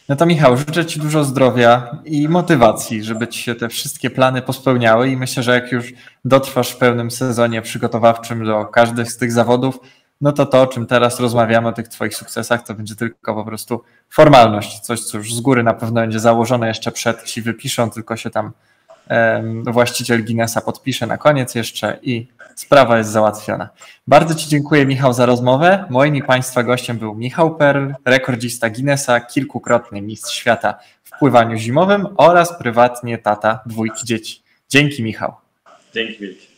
No to Michał, życzę Ci dużo zdrowia i motywacji, żeby Ci się te wszystkie plany pospełniały i myślę, że jak już dotrwasz w pełnym sezonie przygotowawczym do każdych z tych zawodów, no to o czym teraz rozmawiamy, o tych Twoich sukcesach, to będzie tylko po prostu formalność, coś co już z góry na pewno będzie założone jeszcze przed Ci wypiszą, tylko się tam właściciel Guinnessa podpisze na koniec jeszcze i sprawa jest załatwiona. Bardzo Ci dziękuję, Michał, za rozmowę. Moim i Państwa gościem był Michał Perl, rekordzista Guinnessa, kilkukrotny mistrz świata w pływaniu zimowym oraz prywatnie tata 2 dzieci. Dzięki, Michał. Dzięki wielkie.